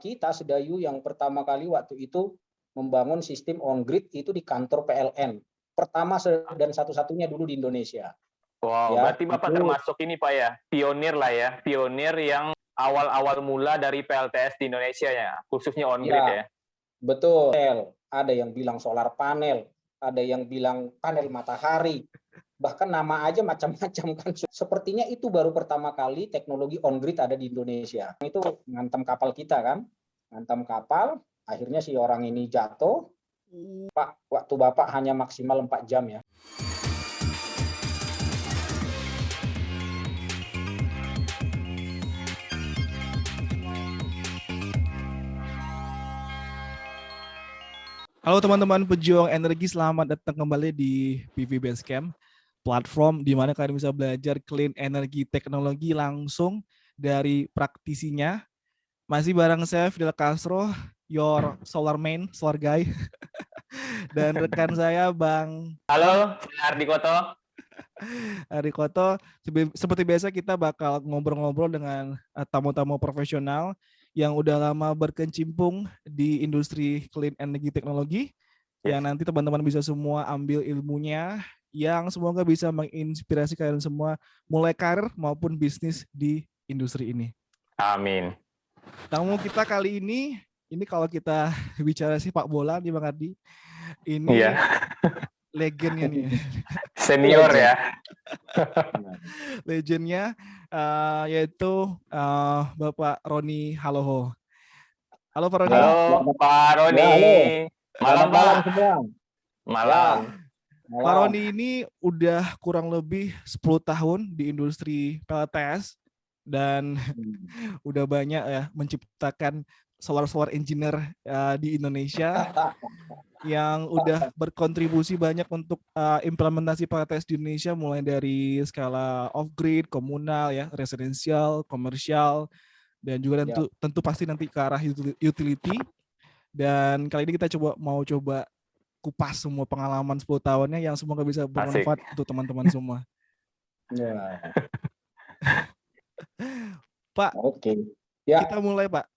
kita Sedayu yang pertama kali waktu itu membangun sistem on grid itu di kantor PLN. Pertama dan satu-satunya dulu di Indonesia. Wow, Ya, berarti Bapak termasuk ini Pak ya, pionir lah ya, pionir yang awal-awal mula dari PLTS di Indonesia ya, khususnya on grid ya. Betul. Ada yang bilang solar panel, ada yang bilang panel matahari, bahkan nama aja macam-macam kan. Sepertinya itu baru pertama kali teknologi on grid ada di Indonesia. Itu ngantem kapal kita kan, ngantem kapal, akhirnya si orang ini jatuh. Pak, waktu Bapak hanya maksimal 4 jam ya. Halo teman-teman pejuang energi, selamat datang kembali di PV Basecamp, platform di mana kalian bisa belajar clean energy teknologi langsung dari praktisinya. Masih bareng saya Fidel Castro, your solar man, solar guy. Dan rekan saya Bang. Halo, saya Ardi Koto. Ardi Koto, seperti biasa kita bakal ngobrol-ngobrol dengan tamu-tamu profesional yang udah lama berkecimpung di industri clean energy teknologi, yang nanti teman-teman bisa semua ambil ilmunya, yang semoga bisa menginspirasi kalian semua mulai karir maupun bisnis di industri ini. Amin. Tamu kita kali ini kalau kita bicara sepak bola nih Bang Ardi, ini legendnya nih. Senior ya. Legendnya yaitu Bapak Roni Haloho. Halo Pak Roni. Halo Pak Roni. Malam Pak. Semua. Malam. Pak Roni ini udah kurang lebih 10 tahun di industri PLTS dan udah banyak ya menciptakan solar engineer di Indonesia yang udah berkontribusi banyak untuk implementasi PLTS di Indonesia, mulai dari skala off-grid, komunal, ya, residensial, komersial, dan juga tentu pasti nanti ke arah utility. Dan kali ini kita mau coba kupas semua pengalaman 10 tahunnya yang semoga bisa bermanfaat untuk teman-teman semua. Pak, kita mulai Pak.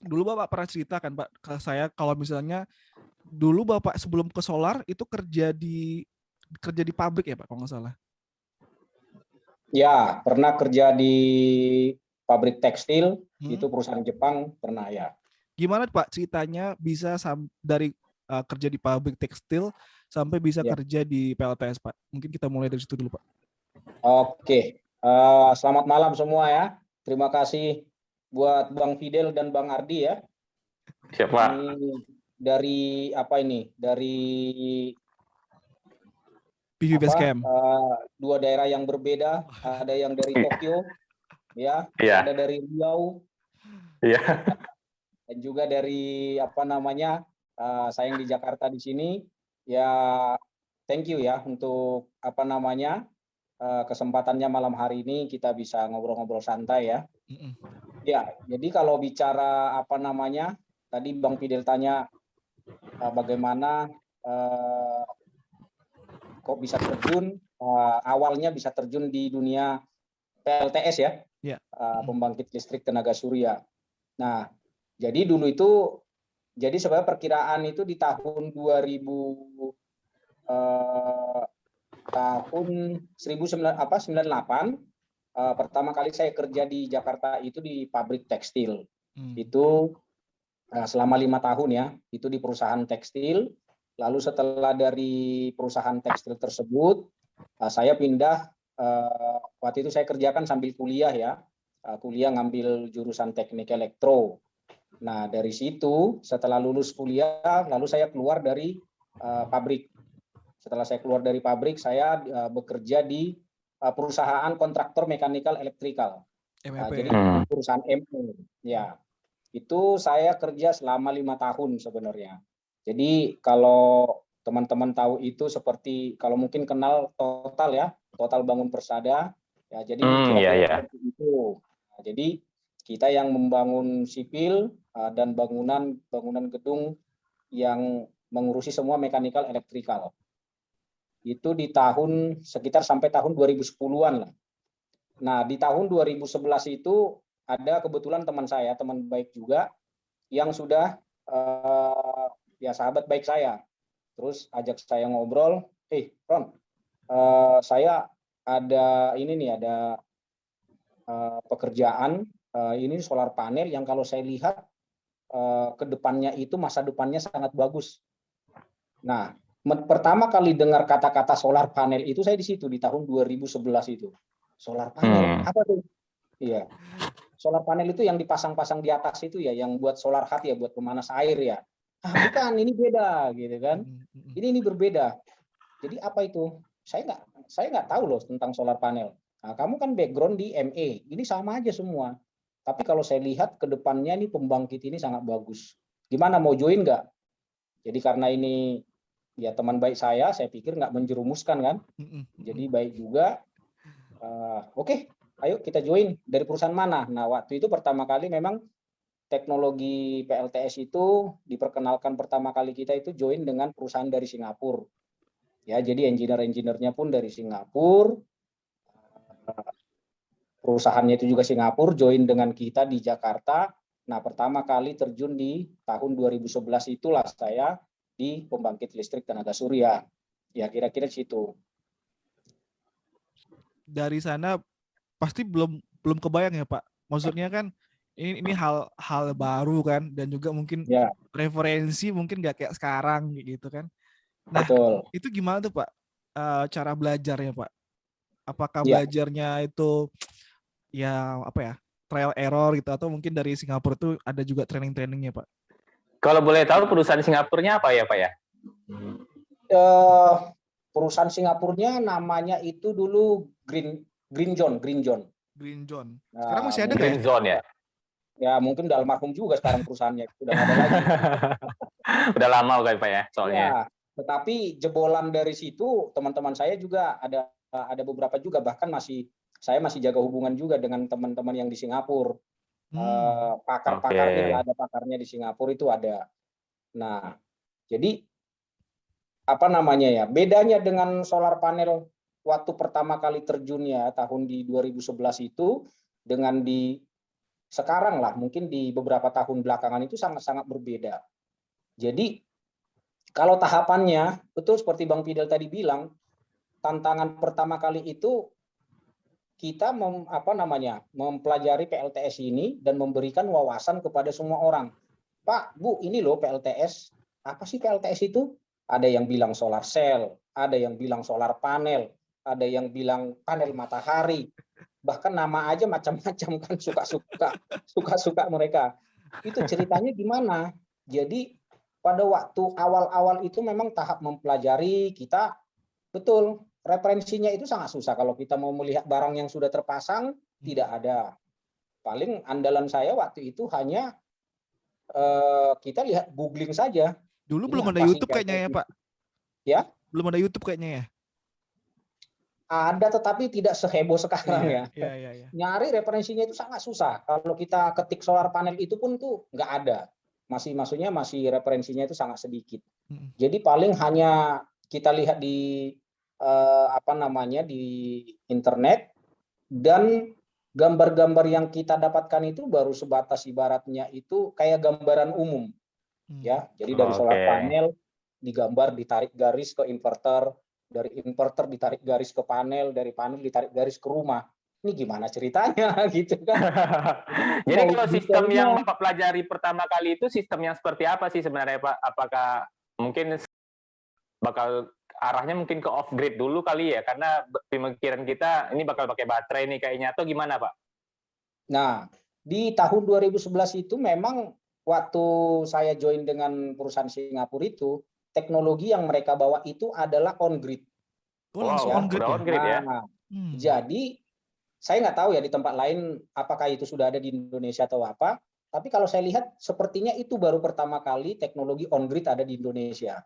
Dulu Bapak pernah ceritakan Pak ke saya kalau misalnya dulu Bapak sebelum ke solar itu kerja di pabrik ya Pak kalau nggak salah. Ya, pernah kerja di pabrik tekstil, itu perusahaan Jepang pernah ya. Gimana Pak ceritanya bisa dari kerja di pabrik tekstil sampai bisa kerja di PLTS Pak? Mungkin kita mulai dari situ dulu Pak. Oke, selamat malam semua ya. Terima kasih buat Bang Fidel dan Bang Ardi ya. Siapa? Ini dari apa ini? Dari PV Basecamp. Dua daerah yang berbeda. Ada yang dari Tokyo, ya. Ada dari Riau. Iya. Dan juga dari apa namanya? Saya yang di Jakarta di sini. Ya, thank you ya untuk apa namanya? Kesempatannya malam hari ini kita bisa ngobrol-ngobrol santai ya. Ya, jadi kalau bicara apa namanya, tadi Bang Fidel tanya bagaimana kok bisa terjun, awalnya bisa terjun di dunia PLTS ya, pembangkit listrik tenaga surya. Nah, jadi dulu itu, jadi sebenarnya perkiraan itu di tahun 1998, pertama kali saya kerja di Jakarta itu di pabrik tekstil. Itu selama 5 tahun ya, itu di perusahaan tekstil. Lalu setelah dari perusahaan tekstil tersebut, saya pindah, waktu itu saya kerjakan sambil kuliah ya, kuliah ngambil jurusan teknik elektro. Nah dari situ setelah lulus kuliah, lalu saya keluar dari pabrik. Setelah saya keluar dari pabrik, saya bekerja di perusahaan kontraktor mechanical electrical. Jadi perusahaan ME. Ya, itu saya kerja selama 5 tahun sebenarnya. Jadi kalau teman-teman tahu itu seperti kalau mungkin kenal Total ya, Total Bangun Persada. Ya, jadi seperti itu. Nah, jadi kita yang membangun sipil dan bangunan gedung yang mengurusi semua mechanical electrical. Itu di tahun sekitar sampai tahun 2010-an lah. Nah, di tahun 2011 itu ada kebetulan teman saya, teman baik juga, yang sudah ya sahabat baik saya. Terus ajak saya ngobrol, Ron, saya ada ini nih, ada pekerjaan ini solar panel yang kalau saya lihat ke depannya itu masa depannya sangat bagus. Nah, pertama kali dengar kata-kata solar panel itu saya di situ di tahun 2011 itu. Solar panel apa tuh? Iya. Solar panel itu yang dipasang-pasang di atas itu ya, yang buat solar hut ya, buat pemanas air ya. Bukan, ini beda gitu kan. Ini berbeda. Jadi apa itu? Saya nggak tahu loh tentang solar panel. Nah, kamu kan background di ME, ini sama aja semua. Tapi kalau saya lihat ke depannya nih pembangkit ini sangat bagus. Gimana, mau join nggak? Jadi karena ini ya teman baik saya pikir nggak menjerumuskan kan. Jadi baik juga. Oke, ayo kita join. Dari perusahaan mana? Nah, waktu itu pertama kali memang teknologi PLTS itu diperkenalkan pertama kali kita itu join dengan perusahaan dari Singapura. Ya, jadi engineer-engineernya pun dari Singapura. Perusahaannya itu juga Singapura, join dengan kita di Jakarta. Nah, pertama kali terjun di tahun 2011 itulah saya di pembangkit listrik tenaga surya. Ya, kira-kira situ. Dari sana pasti belum kebayang ya Pak. Maksudnya kan ini hal baru kan, dan juga mungkin ya, referensi mungkin nggak kayak sekarang gitu kan. Nah, betul. Itu gimana tuh Pak cara belajarnya Pak? Apakah Ya. belajarnya itu ya apa ya, trial error gitu, atau mungkin dari Singapura tuh ada juga training-trainingnya Pak? Kalau boleh tahu perusahaan Singapurnya apa ya Pak ya? Perusahaan Singapurnya namanya itu dulu Green John. Sekarang masih ada nggak ya? Green Zone ya? Ya mungkin udah almarhum juga sekarang perusahaannya, udah nggak ada lagi. Udah lama kan Pak ya soalnya. Ya, tetapi jebolan dari situ teman-teman saya juga ada beberapa juga, bahkan saya masih jaga hubungan juga dengan teman-teman yang di Singapura. Pakar-pakarnya, ada pakarnya di Singapura itu ada. Nah, jadi apa namanya ya, bedanya dengan solar panel waktu pertama kali terjunnya tahun di 2011 itu dengan di sekarang lah, mungkin di beberapa tahun belakangan itu sangat-sangat berbeda. Jadi kalau tahapannya betul seperti Bang Fidel tadi bilang, tantangan pertama kali itu kita mempelajari PLTS ini dan memberikan wawasan kepada semua orang. Pak, Bu, ini loh PLTS. Apa sih PLTS itu? Ada yang bilang solar cell, ada yang bilang solar panel, ada yang bilang panel matahari. Bahkan nama aja macam-macam kan, suka-suka mereka. Itu ceritanya gimana? Jadi pada waktu awal-awal itu memang tahap mempelajari, kita betul referensinya itu sangat susah. Kalau kita mau melihat barang yang sudah terpasang, tidak ada. Paling andalan saya waktu itu hanya kita lihat googling saja. Dulu belum ada YouTube kayaknya ya Pak? Ya? Belum ada YouTube kayaknya ya? Ada, tetapi tidak seheboh sekarang ya. Iya. Nyari referensinya itu sangat susah. Kalau kita ketik solar panel itu pun tuh nggak ada. Maksudnya referensinya itu sangat sedikit. Jadi paling hanya kita lihat di di internet, dan gambar-gambar yang kita dapatkan itu baru sebatas ibaratnya itu kayak gambaran umum. Ya, jadi dari solar panel digambar, ditarik garis ke inverter, dari inverter ditarik garis ke panel, dari panel ditarik garis ke rumah. Ini gimana ceritanya gitu kan? Jadi kalau sistem yang Bapak pelajari pertama kali itu sistem yang seperti apa sih sebenarnya Pak? Apakah mungkin bakal arahnya mungkin ke off grid dulu kali ya, karena pemikiran kita ini bakal pakai baterai nih kayaknya, atau gimana Pak? Nah, di tahun 2011 itu memang waktu saya join dengan perusahaan Singapura itu, teknologi yang mereka bawa itu adalah on grid. Langsung on grid ya. Jadi saya nggak tahu ya di tempat lain apakah itu sudah ada di Indonesia atau apa, tapi kalau saya lihat sepertinya itu baru pertama kali teknologi on grid ada di Indonesia.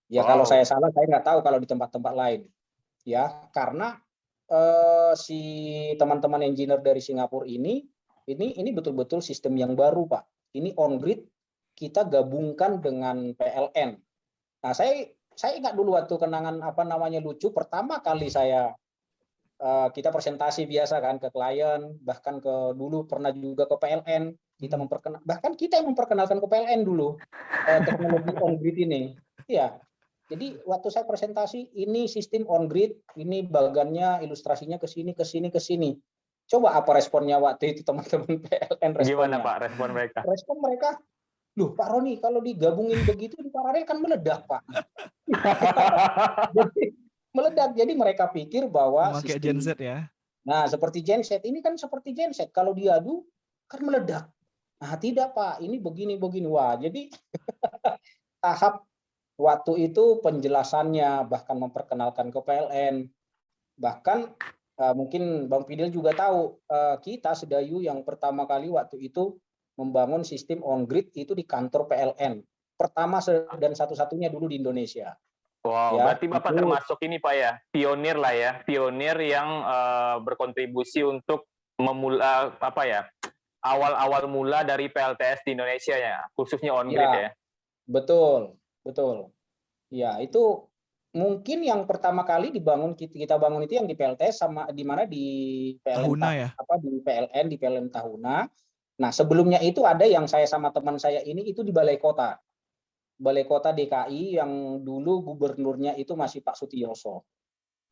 Ya kalau saya salah, saya nggak tahu kalau di tempat-tempat lain. Ya, karena si teman-teman engineer dari Singapura ini betul-betul sistem yang baru, Pak. Ini on grid kita gabungkan dengan PLN. Nah, saya ingat dulu waktu kenangan lucu pertama kali saya kita presentasi biasa kan ke klien, bahkan dulu pernah juga ke PLN, kita bahkan kita yang memperkenalkan ke PLN dulu teknologi on-grid ini. Iya. Jadi waktu saya presentasi, ini sistem on-grid, ini bagannya, ilustrasinya ke sini, ke sini, ke sini. Coba apa responnya waktu itu teman-teman PLN responnya? Gimana Pak respon mereka? Respon mereka, loh Pak Roni, kalau digabungin begitu di paralel kan meledak Pak. Jadi, meledak. Jadi mereka pikir bahwa pakai genset ya. Nah, seperti genset ini kan seperti genset. Kalau diadu kan meledak. Nah, tidak Pak, ini begini. Wah, jadi tahap waktu itu penjelasannya, bahkan memperkenalkan ke PLN, bahkan mungkin Bang Fidel juga tahu, kita Sedayu yang pertama kali waktu itu membangun sistem on-grid itu di kantor PLN. Pertama dan satu-satunya dulu di Indonesia. Wow, Ya, berarti Bapak termasuk ini Pak ya, pionir lah ya, pionir yang berkontribusi untuk memulai awal-awal mula dari PLTS di Indonesia ya, khususnya on-grid ya. Betul. Ya, itu mungkin yang pertama kali kita bangun itu yang di PLTS sama di mana di PLN Tahuna ya. Di PLN Tahuna. Nah, sebelumnya itu ada yang saya sama teman saya ini itu di Balai Kota. Balai Kota DKI yang dulu gubernurnya itu masih Pak Sutioso.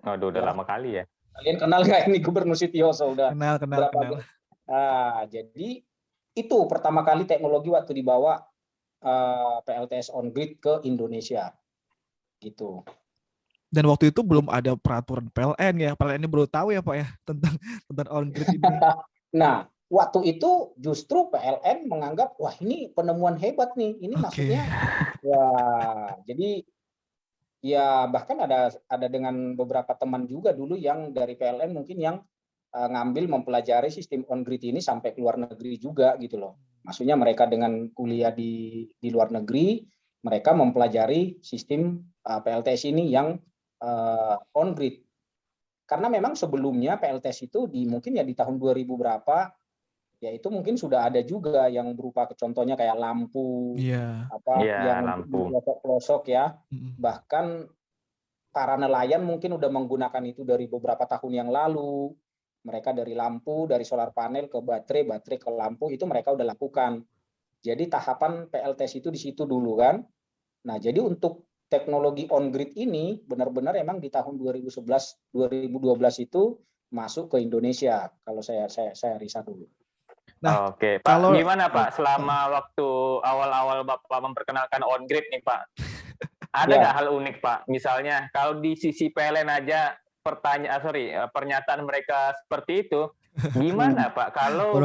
Waduh, udah lama kali ya. Kalian kenal nggak ini Gubernur Sutioso? Kenal. Jadi itu pertama kali teknologi waktu dibawa PLTS on-grid ke Indonesia. Gitu. Dan waktu itu belum ada peraturan PLN ya. PLN ini baru tahu ya Pak ya tentang on-grid ini. Nah, waktu itu justru PLN menganggap wah ini penemuan hebat nih. Ini maksudnya wah, jadi ya bahkan ada dengan beberapa teman juga dulu yang dari PLN mungkin yang ngambil mempelajari sistem on-grid ini sampai ke luar negeri juga gitu loh. Maksudnya mereka dengan kuliah di luar negeri, mereka mempelajari sistem PLTS ini yang on-grid. Karena memang sebelumnya PLTS itu mungkin ya di tahun 2000 berapa, ya itu mungkin sudah ada juga yang berupa contohnya kayak lampu, yang pelosok-pelosok ya. Bahkan para nelayan mungkin udah menggunakan itu dari beberapa tahun yang lalu. Mereka dari lampu, dari solar panel ke baterai ke lampu, itu mereka udah lakukan. Jadi tahapan PLTS itu di situ dulu kan. Nah, jadi untuk teknologi on-grid ini benar-benar emang di tahun 2011, 2012 itu masuk ke Indonesia. Kalau saya riset dulu. Nah, oke, Pak, gimana Pak selama waktu awal-awal Bapak memperkenalkan on-grid nih Pak? Ada nggak hal unik Pak? Misalnya kalau di sisi PLN aja pernyataan mereka seperti itu, gimana Pak kalau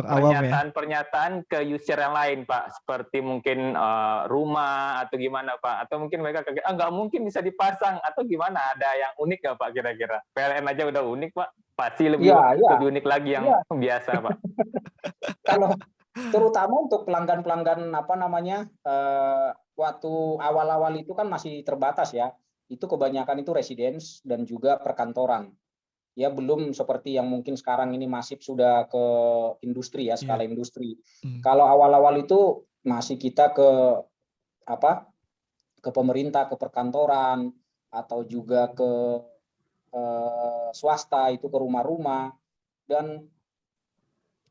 pernyataan ke user yang lain Pak, seperti mungkin rumah atau gimana Pak, atau mungkin mereka kaget nggak mungkin bisa dipasang atau gimana, ada yang unik nggak Pak kira-kira? PLN aja udah unik Pak, pasti lebih unik lagi yang biasa Pak. Kalau terutama untuk pelanggan-pelanggan waktu awal-awal itu kan masih terbatas ya. Itu kebanyakan itu residence dan juga perkantoran. Ya belum seperti yang mungkin sekarang ini masif sudah ke industri ya, skala industri. Kalau awal-awal itu masih kita ke pemerintah, ke perkantoran atau juga ke swasta, itu ke rumah-rumah, dan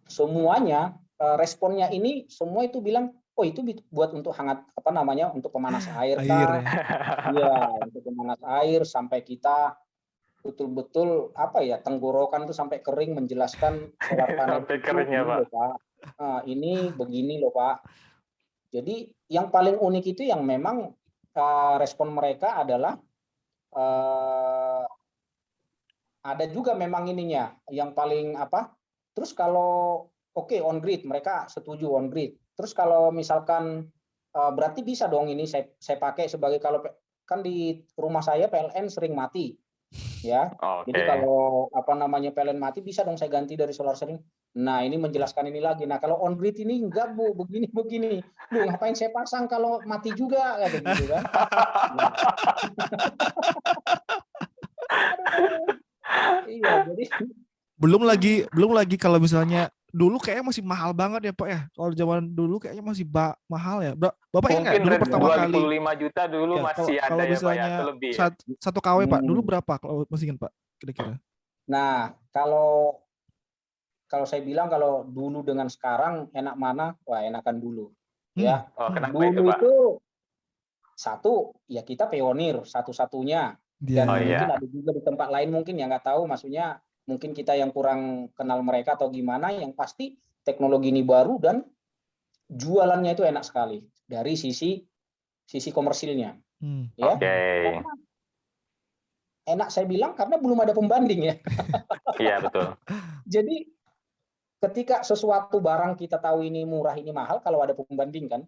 semuanya responnya ini semua itu bilang oh itu buat untuk hangat untuk pemanas air kan. Iya, untuk pemanas air sampai kita betul-betul tenggorokan itu sampai kering menjelaskan solar panel sampai keringnya Pak. Ini begini loh Pak. Jadi yang paling unik itu yang memang respon mereka adalah ada juga memang ininya yang paling terus kalau on-grid mereka setuju on-grid. Terus kalau misalkan berarti bisa dong ini saya pakai sebagai, kalau kan di rumah saya PLN sering mati ya. Jadi kalau PLN mati bisa dong saya ganti dari solar sering. Nah, ini menjelaskan ini lagi. Nah, kalau on-grid ini enggak Bu, begini. Lu ngapain saya pasang kalau mati juga kata gitu kan. Nah. Iya, jadi belum lagi kalau misalnya dulu kayaknya masih mahal banget ya Pak ya. Kalau zaman dulu kayaknya masih mahal ya. Bapak ingat dulu pertama kali 25 juta dulu masih ada ya Pak ya, atau lebih. 1 kW Pak, dulu berapa kalau masih ingat Pak kira-kira? Nah, kalau saya bilang kalau dulu dengan sekarang enak mana? Wah, enakan dulu. Ya. Kenapa Dulu Pak? itu satu, ya kita pionir satu-satunya. Dan mungkin ada juga di tempat lain mungkin yang nggak tahu, maksudnya mungkin kita yang kurang kenal mereka atau gimana. Yang pasti teknologi ini baru dan jualannya itu enak sekali dari sisi komersilnya. Ya. Karena enak saya bilang karena belum ada pembanding ya. Iya betul. Jadi ketika sesuatu barang kita tahu ini murah ini mahal kalau ada pembanding kan.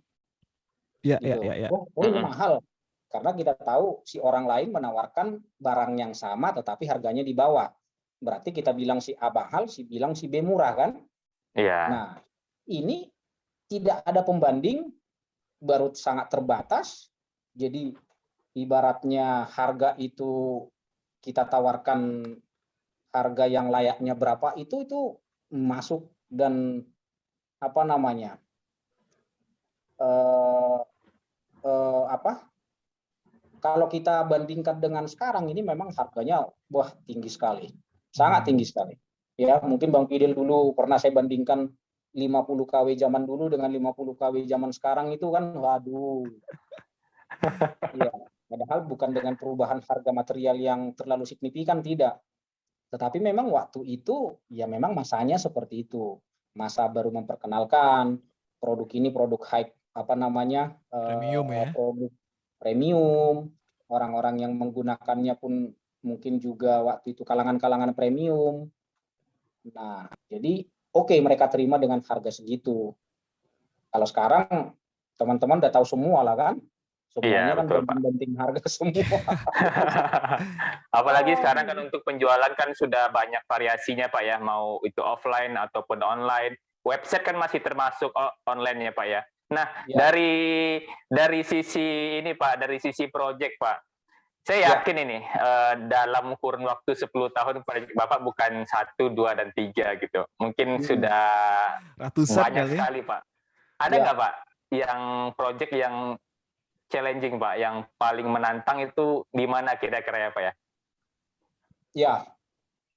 Iya, gitu. iya. Oh, ini mahal. Karena kita tahu si orang lain menawarkan barang yang sama tetapi harganya di bawah. Berarti kita bilang si A mahal, si bilang si B murah kan? Iya. Nah, ini tidak ada pembanding, baru sangat terbatas. Jadi ibaratnya harga itu kita tawarkan harga yang layaknya berapa itu masuk dan apa namanya? Kalau kita bandingkan dengan sekarang ini memang harganya wah tinggi sekali, sangat tinggi sekali. Ya mungkin Bang Fidel dulu pernah saya bandingkan 50 kW zaman dulu dengan 50 kW zaman sekarang itu kan, waduh. Ya, padahal bukan dengan perubahan harga material yang terlalu signifikan, tidak. Tetapi memang waktu itu ya memang masanya seperti itu, masa baru memperkenalkan produk ini, produk high apa namanya premium ya, produk premium, orang-orang yang menggunakannya pun mungkin juga waktu itu kalangan-kalangan premium. Nah, jadi oke, mereka terima dengan harga segitu. Kalau sekarang teman-teman udah tahu semua lah kan, semuanya kan banting-banting harga semua. Apalagi sekarang kan untuk penjualan kan sudah banyak variasinya Pak ya, mau itu offline ataupun online. Website kan masih termasuk online ya Pak ya. Nah, ya. dari sisi ini Pak, dari sisi project Pak, saya yakin ini dalam kurun waktu 10 tahun Bapak bukan 1, 2, dan 3 gitu. Mungkin sudah ratusan banyak sekali Pak. Ada nggak Pak yang project yang challenging Pak, yang paling menantang itu di mana kira-kira ya Pak ya? Ya,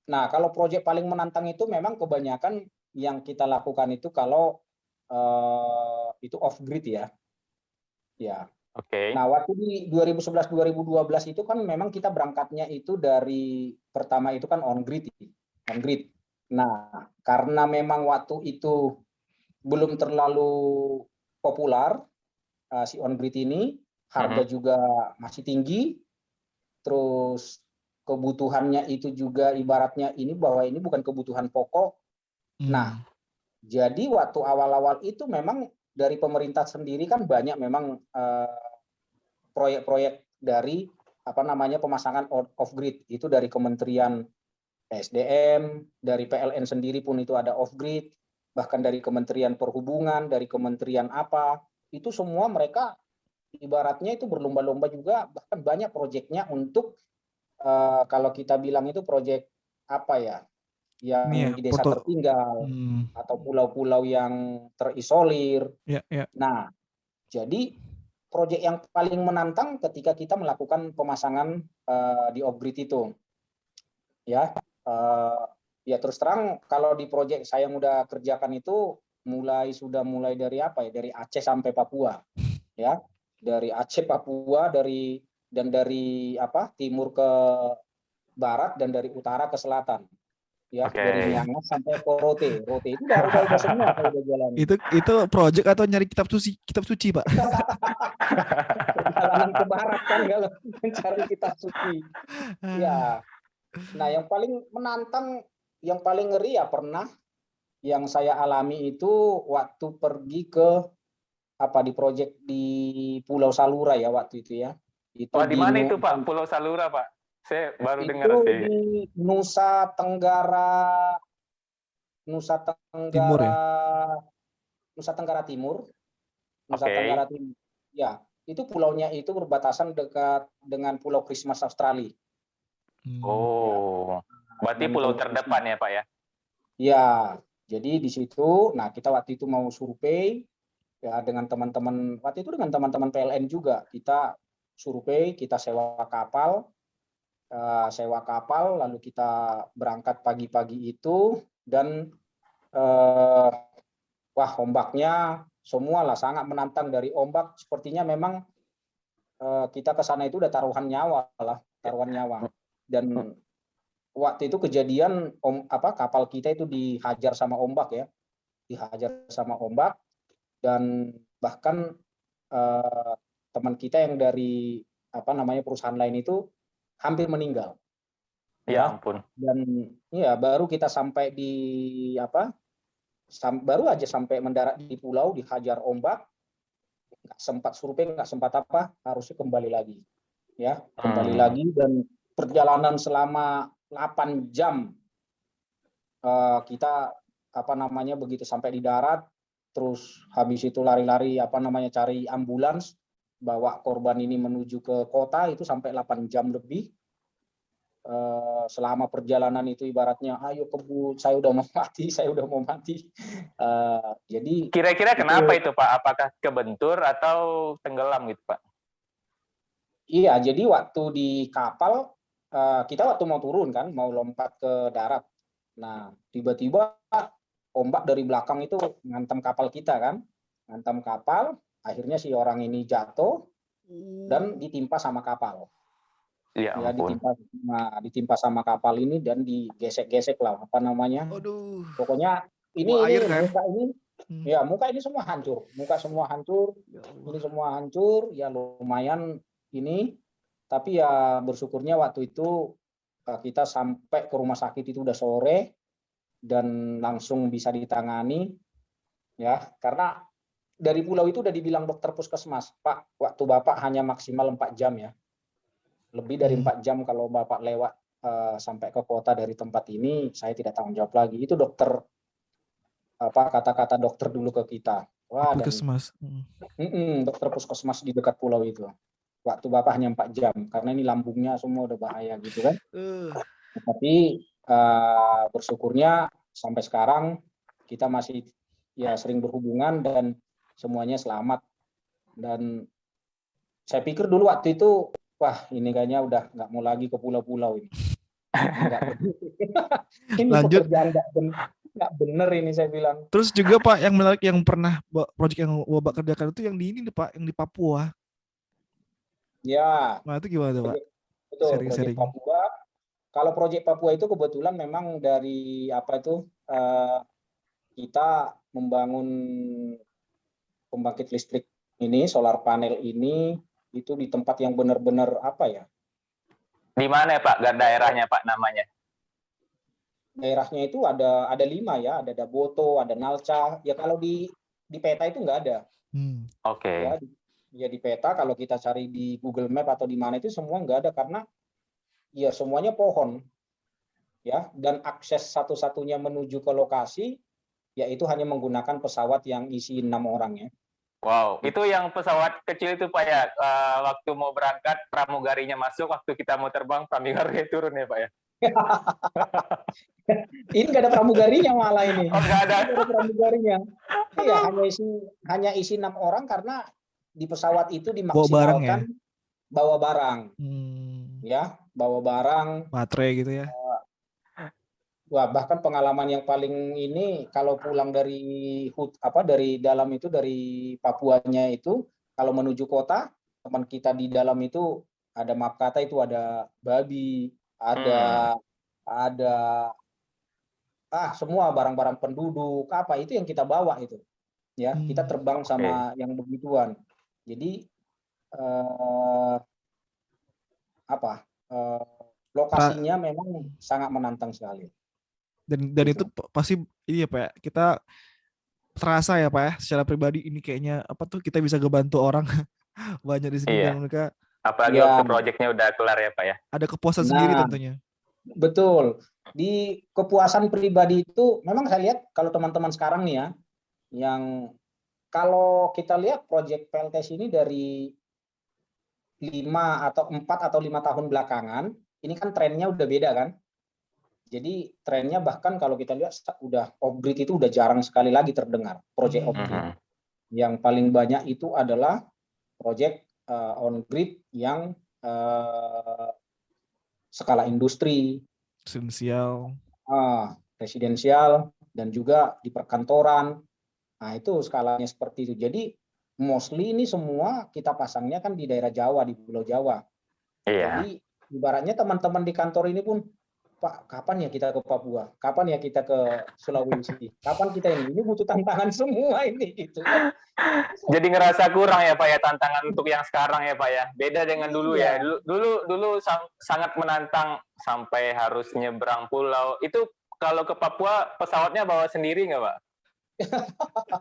nah kalau proyek paling menantang itu memang kebanyakan yang kita lakukan itu kalau itu off grid ya. Ya. Oke. Nah waktu di 2011-2012 itu kan memang kita berangkatnya itu dari pertama itu kan on grid. Nah karena memang waktu itu belum terlalu populer si on grid ini, harga juga masih tinggi, terus kebutuhannya itu juga ibaratnya ini bahwa ini bukan kebutuhan pokok. Nah, jadi waktu awal-awal itu memang dari pemerintah sendiri kan banyak memang proyek-proyek dari apa namanya pemasangan off grid itu dari Kementerian SDM, dari PLN sendiri pun itu ada off grid, bahkan dari Kementerian Perhubungan, dari Kementerian apa, itu semua mereka ibaratnya itu berlomba-lomba juga, bahkan banyak proyeknya untuk kalau kita bilang itu proyek apa ya, yang di desa tertinggal atau pulau-pulau yang terisolir. Nah, jadi proyek yang paling menantang ketika kita melakukan pemasangan di off grid itu, ya terus terang kalau di proyek saya yang udah kerjakan itu sudah mulai dari apa ya, dari Aceh sampai Papua, ya, dari Aceh Papua dari timur ke barat dan dari utara ke selatan, ya, dari Miangas sampai ke Rote itu udah semua kalau udah jalan. Itu project atau nyari kitab suci Pak? Perjalanan ke barat kan kalau mencari kitab suci. Ya, nah yang paling menantang, yang paling ngeri ya pernah yang saya alami itu waktu pergi ke di proyek di Pulau Salura ya waktu itu ya. Itu di mana itu Pak? Pulau Salura Pak? Saya baru dengar sih. Itu di Nusa Tenggara Timur ya? Nusa Tenggara Timur. Tenggara Timur. Ya, itu pulaunya itu berbatasan dekat dengan Pulau Christmas Australia. Oh, berarti pulau terdepan ya Pak ya? Ya, jadi di situ, nah kita waktu itu mau survei ya dengan teman-teman, waktu itu dengan teman-teman PLN juga, kita survei, kita sewa kapal, sewa kapal, lalu kita berangkat pagi-pagi itu, dan wah, ombaknya semualah sangat menantang. Dari ombak sepertinya memang kita ke sana itu udah taruhan nyawa. Dan waktu itu kejadian kapal kita itu dihajar sama ombak ya, dan bahkan teman kita yang dari perusahaan lain itu hampir meninggal. Ya ampun. Dan ya baru kita sampai baru aja sampai mendarat di pulau, dihajar ombak, nggak sempat survei, nggak sempat harusnya kembali lagi, ya lagi, dan perjalanan selama 8 jam kita begitu sampai di darat, terus habis itu lari-lari cari ambulans, bawa korban ini menuju ke kota, itu sampai 8 jam lebih. Selama perjalanan itu ibaratnya, ayo kebut, saya udah mau mati. Jadi kira-kira kenapa itu Pak? Apakah kebentur atau tenggelam gitu Pak? Iya, jadi waktu di kapal, kita waktu mau turun kan, mau lompat ke darat. Nah, tiba-tiba ombak dari belakang itu ngantem kapal kita kan, akhirnya si orang ini jatuh dan ditimpa sama kapal. Ya, ditimpa sama kapal ini dan digesek-gesek lah Aduh. Pokoknya ini kan? muka ini semua hancur, ini semua hancur. Ya lumayan ini, tapi ya bersyukurnya waktu itu kita sampai ke rumah sakit itu udah sore dan langsung bisa ditangani ya, karena dari pulau itu udah dibilang dokter puskesmas, Pak, waktu Bapak hanya maksimal 4 jam ya. Lebih dari 4 jam kalau Bapak lewat sampai ke kota dari tempat ini, saya tidak tanggung jawab lagi. Itu dokter, kata-kata dokter dulu ke kita. Wah, puskesmas. Dokter puskesmas di dekat pulau itu. Waktu Bapak hanya 4 jam, karena ini lambungnya semua udah bahaya gitu kan. Tapi bersyukurnya sampai sekarang kita masih ya sering berhubungan dan semuanya selamat. Dan saya pikir dulu waktu itu, wah ini kayaknya udah nggak mau lagi ke pulau-pulau ini. Ini Lanjut. pekerjaan nggak bener ini, saya bilang. Terus juga Pak, yang menarik yang pernah proyek yang Bapak kerjakan itu yang di ini Pak, yang di Papua. Ya. Nah itu gimana Pak? Betul, proyek Papua. Kalau proyek Papua itu kebetulan memang dari kita membangun pembangkit listrik ini, solar panel ini, itu di tempat yang benar-benar Di mana ya Pak? Daerahnya Pak namanya? Daerahnya itu ada 5 ya, ada Daboto, ada Nalca. Ya kalau di peta itu nggak ada. Oke. Ya di peta kalau kita cari di Google Map atau di mana itu semua nggak ada, karena ya semuanya pohon. Ya, dan akses satu-satunya menuju ke lokasi yaitu hanya menggunakan pesawat yang isi 6 orang ya. Wow, itu yang pesawat kecil itu Pak ya, waktu mau berangkat pramugarinya masuk, waktu kita mau terbang pramugarinya turun ya Pak ya? Ini nggak ada pramugarinya malah ini. Oh, nggak ada. Pramugarinya. Iya, hanya isi 6 orang karena di pesawat itu dimaksimalkan bawa barang. Ya, bawa barang. Baterai gitu ya. Wah, bahkan pengalaman yang paling ini kalau pulang dari dalam itu, dari Papuanya itu, kalau menuju kota, teman kita di dalam itu ada, maaf kata itu ada babi, ada semua barang-barang penduduk itu yang kita bawa itu. Ya, kita terbang sama yang begituan. Jadi lokasinya memang sangat menantang sekali. Dan itu pasti iya Pak ya, kita terasa ya Pak ya secara pribadi ini kayaknya kita bisa ngebantu orang banyak di sini dan mereka apalagi waktu proyeknya udah kelar ya Pak ya. Ada kepuasan sendiri tentunya. Betul. Di kepuasan pribadi itu memang saya lihat kalau teman-teman sekarang nih ya, yang kalau kita lihat proyek PLTS ini dari 4 atau 5 tahun belakangan, ini kan trennya udah beda kan. Jadi trennya bahkan kalau kita lihat udah off-grid itu udah jarang sekali lagi terdengar proyek off-grid. Yang paling banyak itu adalah proyek on-grid yang skala industri, residensial, dan juga di perkantoran. Nah, itu skalanya seperti itu. Jadi mostly ini semua kita pasangnya kan di daerah Jawa, di Pulau Jawa. Iya. Jadi ibaratnya teman-teman di kantor ini pun, Pak, kapan ya kita ke Papua? Kapan ya kita ke Sulawesi? Kapan kita ini? Ini butuh tantangan semua ini gitu kan. Jadi ngerasa kurang ya Pak ya tantangan untuk yang sekarang ya Pak ya. Beda dengan dulu ya. Dulu sangat menantang sampai harus nyebrang pulau. Itu kalau ke Papua pesawatnya bawa sendiri nggak Pak?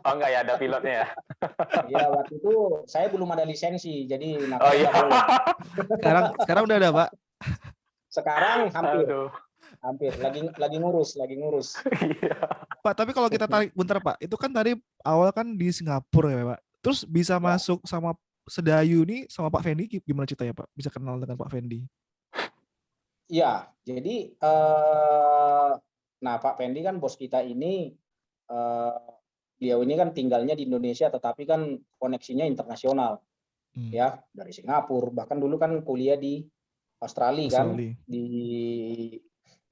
Oh enggak ya, ada pilotnya ya? Ya, waktu itu saya belum ada lisensi, jadi Oh iya. Sekarang udah ada Pak? Sekarang hampir lagi ngurus. Iya. Pak, tapi kalau kita tarik bentar Pak, itu kan tadi awal kan di Singapura ya Pak. Terus bisa masuk sama Sedayu nih sama Pak Fendi, gimana ceritanya Pak? Bisa kenal dengan Pak Fendi? Ya, jadi nah Pak Fendi kan bos kita ini, beliau ini kan tinggalnya di Indonesia, tetapi kan koneksinya internasional, ya, dari Singapura, bahkan dulu kan kuliah di Australia kan, di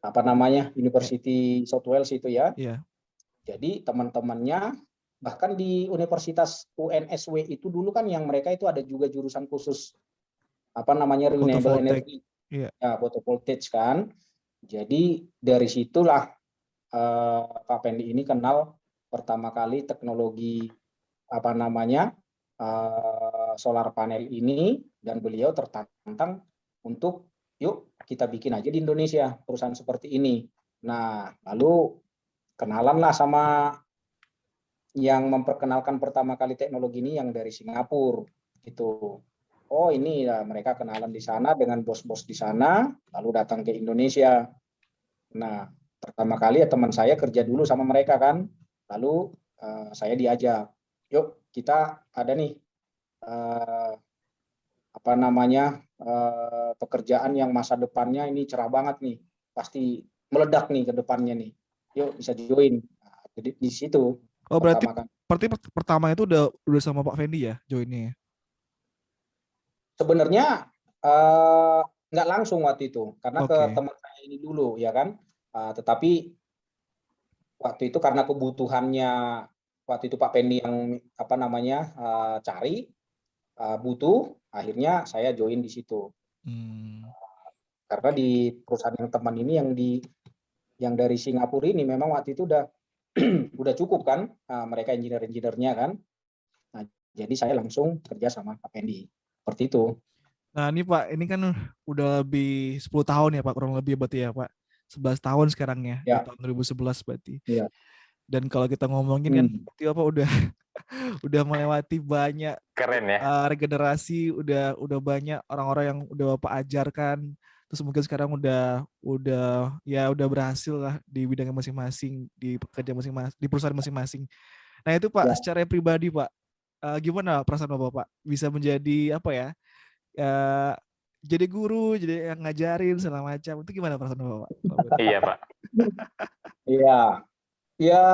apa namanya University South Wales itu ya. Jadi teman-temannya bahkan di Universitas UNSW itu dulu kan yang mereka itu ada juga jurusan khusus apa namanya renewable energy, ya, photovoltaic kan. Jadi dari situlah Pak Fendi ini kenal pertama kali teknologi apa namanya solar panel ini, dan beliau tertantang untuk yuk kita bikin aja di Indonesia perusahaan seperti ini. Nah, lalu kenalanlah sama yang memperkenalkan pertama kali teknologi ini yang dari Singapura gitu. Oh ini ya, mereka kenalan di sana dengan bos-bos di sana, lalu datang ke Indonesia. Nah, pertama kali ya teman saya kerja dulu sama mereka kan, lalu saya diajak, yuk kita ada nih apa namanya pekerjaan yang masa depannya ini cerah banget nih, pasti meledak nih ke depannya nih, yuk bisa join. Nah, jadi di situ. Oh berarti pertama itu udah sama Pak Fendi ya joinnya? Sebenarnya nggak langsung waktu itu, karena ke teman saya ini dulu ya kan. Tetapi waktu itu karena kebutuhannya waktu itu Pak Fendi yang apa namanya cari butuh, akhirnya saya join di situ. Karena di perusahaan yang teman ini yang dari Singapura ini memang waktu itu udah cukup kan, mereka engineer-engineernya kan. Nah, jadi saya langsung kerja sama Pak Fendi. Seperti itu. Nah ini Pak, ini kan udah lebih 10 tahun ya Pak, kurang lebih berarti ya Pak. 11 tahun sekarang ya, di tahun 2011 berarti. Ya. Dan kalau kita ngomongin kan berarti apa udah melewati banyak regenerasi, udah banyak orang-orang yang udah Bapak ajarkan. Terus mungkin sekarang udah berhasil lah di bidangnya masing-masing, di pekerjaan masing-masing, di perusahaan masing-masing. Nah itu Pak, secara pribadi Pak, gimana perasaan Bapak bisa menjadi apa ya, jadi guru, jadi yang ngajarin segala macam, itu gimana perasaan Bapak? Iya Pak. Iya, ya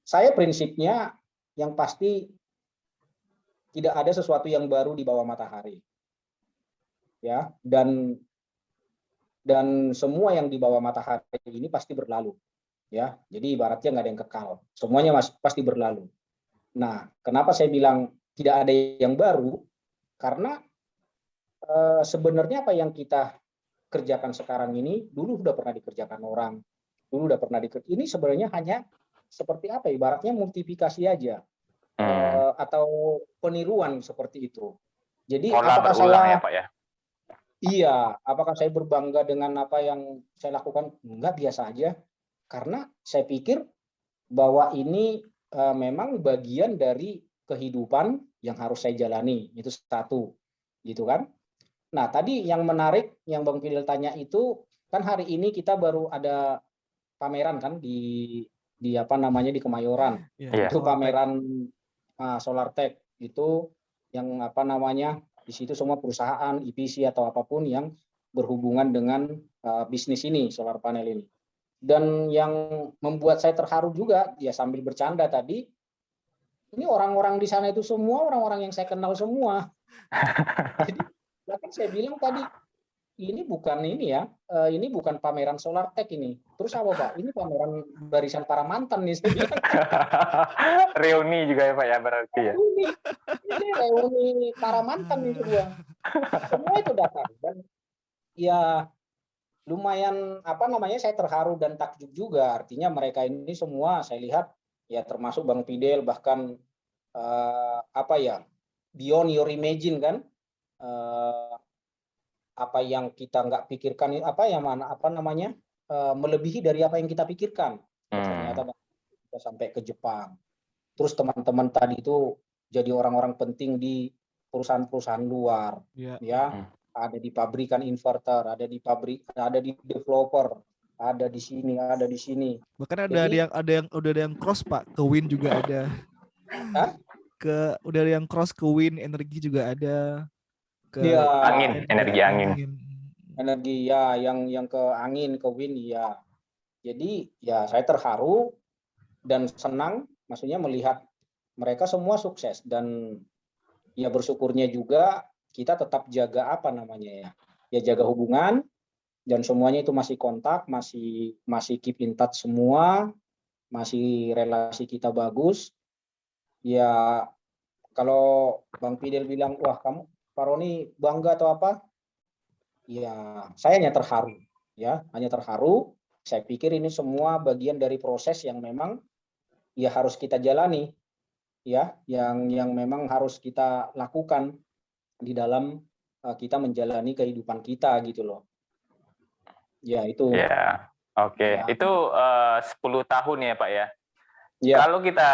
saya prinsipnya yang pasti tidak ada sesuatu yang baru di bawah matahari. Ya, dan semua yang di bawah matahari ini pasti berlalu. Ya, jadi ibaratnya nggak ada yang kekal. Semuanya pasti berlalu. Nah, kenapa saya bilang tidak ada yang baru? Karena sebenarnya apa yang kita kerjakan sekarang ini dulu sudah pernah dikerjakan orang. Dulu udah pernah ini sebenarnya hanya seperti apa? Ibaratnya multiplikasi aja. Atau peniruan seperti itu. Jadi apakah saya ya, Pak, ya? Iya, apakah saya berbangga dengan apa yang saya lakukan? Enggak, biasa aja. Karena saya pikir bahwa ini memang bagian dari kehidupan yang harus saya jalani. Itu satu, gitu kan? Nah, tadi yang menarik yang Bang Fidel tanya itu kan hari ini kita baru ada pameran kan di apa namanya di Kemayoran. Itu pameran SolarTech itu yang apa namanya di situ semua perusahaan EPC atau apapun yang berhubungan dengan bisnis ini, solar panel ini. Dan yang membuat saya terharu juga, ya sambil bercanda tadi, ini orang-orang di sana itu semua orang-orang yang saya kenal semua. Jadi, bahkan saya bilang tadi, ini bukan ini ya, ini bukan pameran Solar Tech ini. Terus apa Pak? Ini pameran barisan para mantan nih. Reuni juga ya Pak ya berarti ya. Ini reuni para mantan nih semua itu datang. Dan ya lumayan saya terharu dan takjub juga. Artinya mereka ini semua saya lihat ya termasuk Bang Fidel bahkan beyond your imagine kan. Apa yang kita nggak pikirkan melebihi dari apa yang kita pikirkan. Ternyata kita sampai ke Jepang. Terus teman-teman tadi itu jadi orang-orang penting di perusahaan-perusahaan luar, ya. Ada di pabrikan inverter, ada di developer, ada di sini, ada di sini. Bahkan udah ada yang cross Pak ke Win juga ada. Udah ada yang cross ke Win energi juga ada. Energi ya, yang ke angin, ke wind ya. Jadi ya saya terharu dan senang maksudnya melihat mereka semua sukses dan ya bersyukurnya juga kita tetap jaga jaga hubungan dan semuanya itu masih kontak, masih keep in touch semua, masih relasi kita bagus. Ya kalau Bang Fidel bilang wah kamu Pak Roni bangga atau apa? Ya, saya hanya terharu, ya, hanya terharu. Saya pikir ini semua bagian dari proses yang memang ya harus kita jalani, ya, yang memang harus kita lakukan di dalam kita menjalani kehidupan kita gitu loh. Ya itu. Ya, oke. Ya. Itu 10 tahun ya Pak ya. Ya. Kalau kita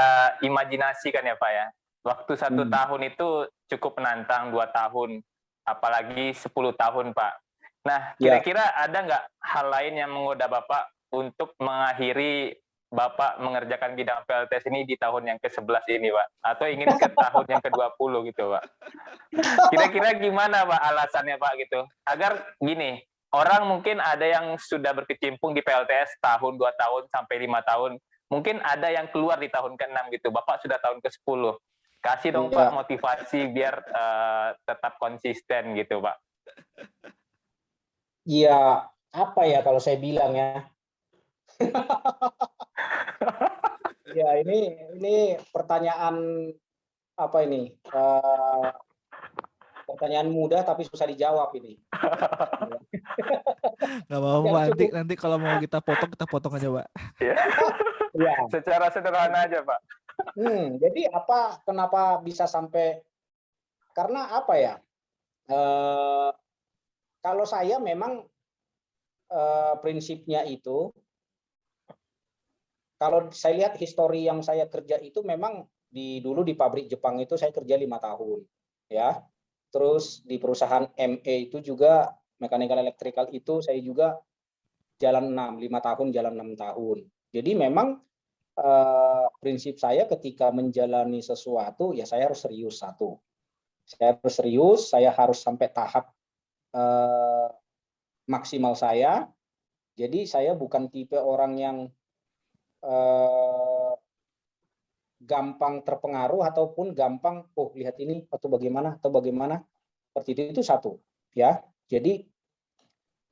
imajinasikan ya Pak ya, waktu 1 tahun itu cukup menantang, 2 tahun, apalagi 10 tahun Pak. Nah, kira-kira ada nggak hal lain yang menggoda Bapak untuk mengakhiri Bapak mengerjakan bidang PLTS ini di tahun yang ke-11 ini Pak? Atau ingin ke tahun yang ke-20 gitu Pak? Kira-kira gimana Pak alasannya Pak gitu? Agar gini, orang mungkin ada yang sudah berkecimpung di PLTS tahun, 2 tahun, sampai 5 tahun, mungkin ada yang keluar di tahun ke-6 gitu. Bapak sudah tahun ke-10. Kasih dong Pak motivasi biar tetap konsisten gitu Pak. Iya, apa ya kalau saya bilang ya. Ya ini pertanyaan apa ini? Pertanyaan mudah tapi susah dijawab ini. Gak apa-apa nanti kalau mau kita potong aja Pak. Ya. Secara sederhana aja Pak. Jadi kenapa bisa sampai karena apa ya? Kalau saya memang prinsipnya itu, kalau saya lihat histori yang saya kerja itu memang dulu di pabrik Jepang itu saya kerja 5 tahun, ya. Terus di perusahaan ME itu juga mechanical electrical itu saya juga jalan 5 tahun jalan 6 tahun. Jadi memang prinsip saya ketika menjalani sesuatu ya saya harus serius satu. Saya harus serius, saya harus sampai tahap maksimal saya. Jadi saya bukan tipe orang yang gampang terpengaruh ataupun gampang lihat ini atau bagaimana seperti itu satu ya. Jadi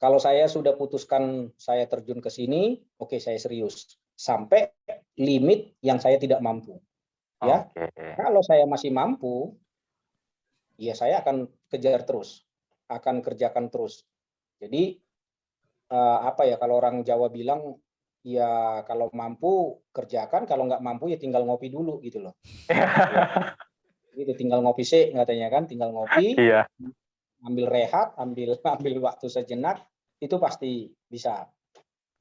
kalau saya sudah putuskan saya terjun ke sini, oke, saya serius sampai limit yang saya tidak mampu ya. Kalau saya masih mampu ya saya akan kejar terus, akan kerjakan terus. Jadi kalau orang Jawa bilang ya kalau mampu kerjakan, kalau nggak mampu ya tinggal ngopi dulu gitu loh. Ya. Itu tinggal ngopi sih katanya kan, tinggal ngopi, ambil rehat, ambil waktu sejenak, itu pasti bisa.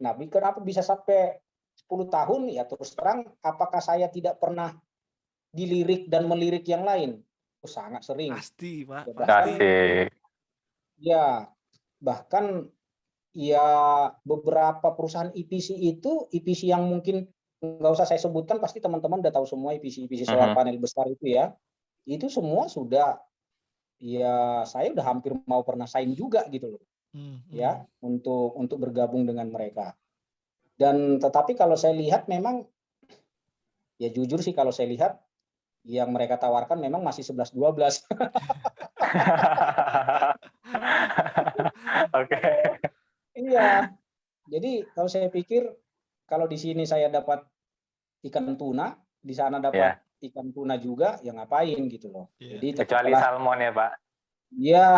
Nah, kenapa bisa sampai 10 tahun ya terus terang, apakah saya tidak pernah dilirik dan melirik yang lain? Sangat sering. Pasti Pak. Bahkan ya beberapa perusahaan EPC yang mungkin nggak usah saya sebutkan, pasti teman-teman udah tahu semua EPC solar panel besar itu ya. Itu semua sudah ya saya udah hampir mau pernah sign juga gitu loh. Ya, untuk bergabung dengan mereka. Dan tetapi kalau saya lihat memang ya jujur sih kalau saya lihat yang mereka tawarkan memang masih 11-12. Oke. Iya. Jadi kalau saya pikir kalau di sini saya dapat ikan tuna, di sana dapat ikan tuna juga, ya ngapain gitu loh. Jadi kecuali salmon ya Pak. Ya,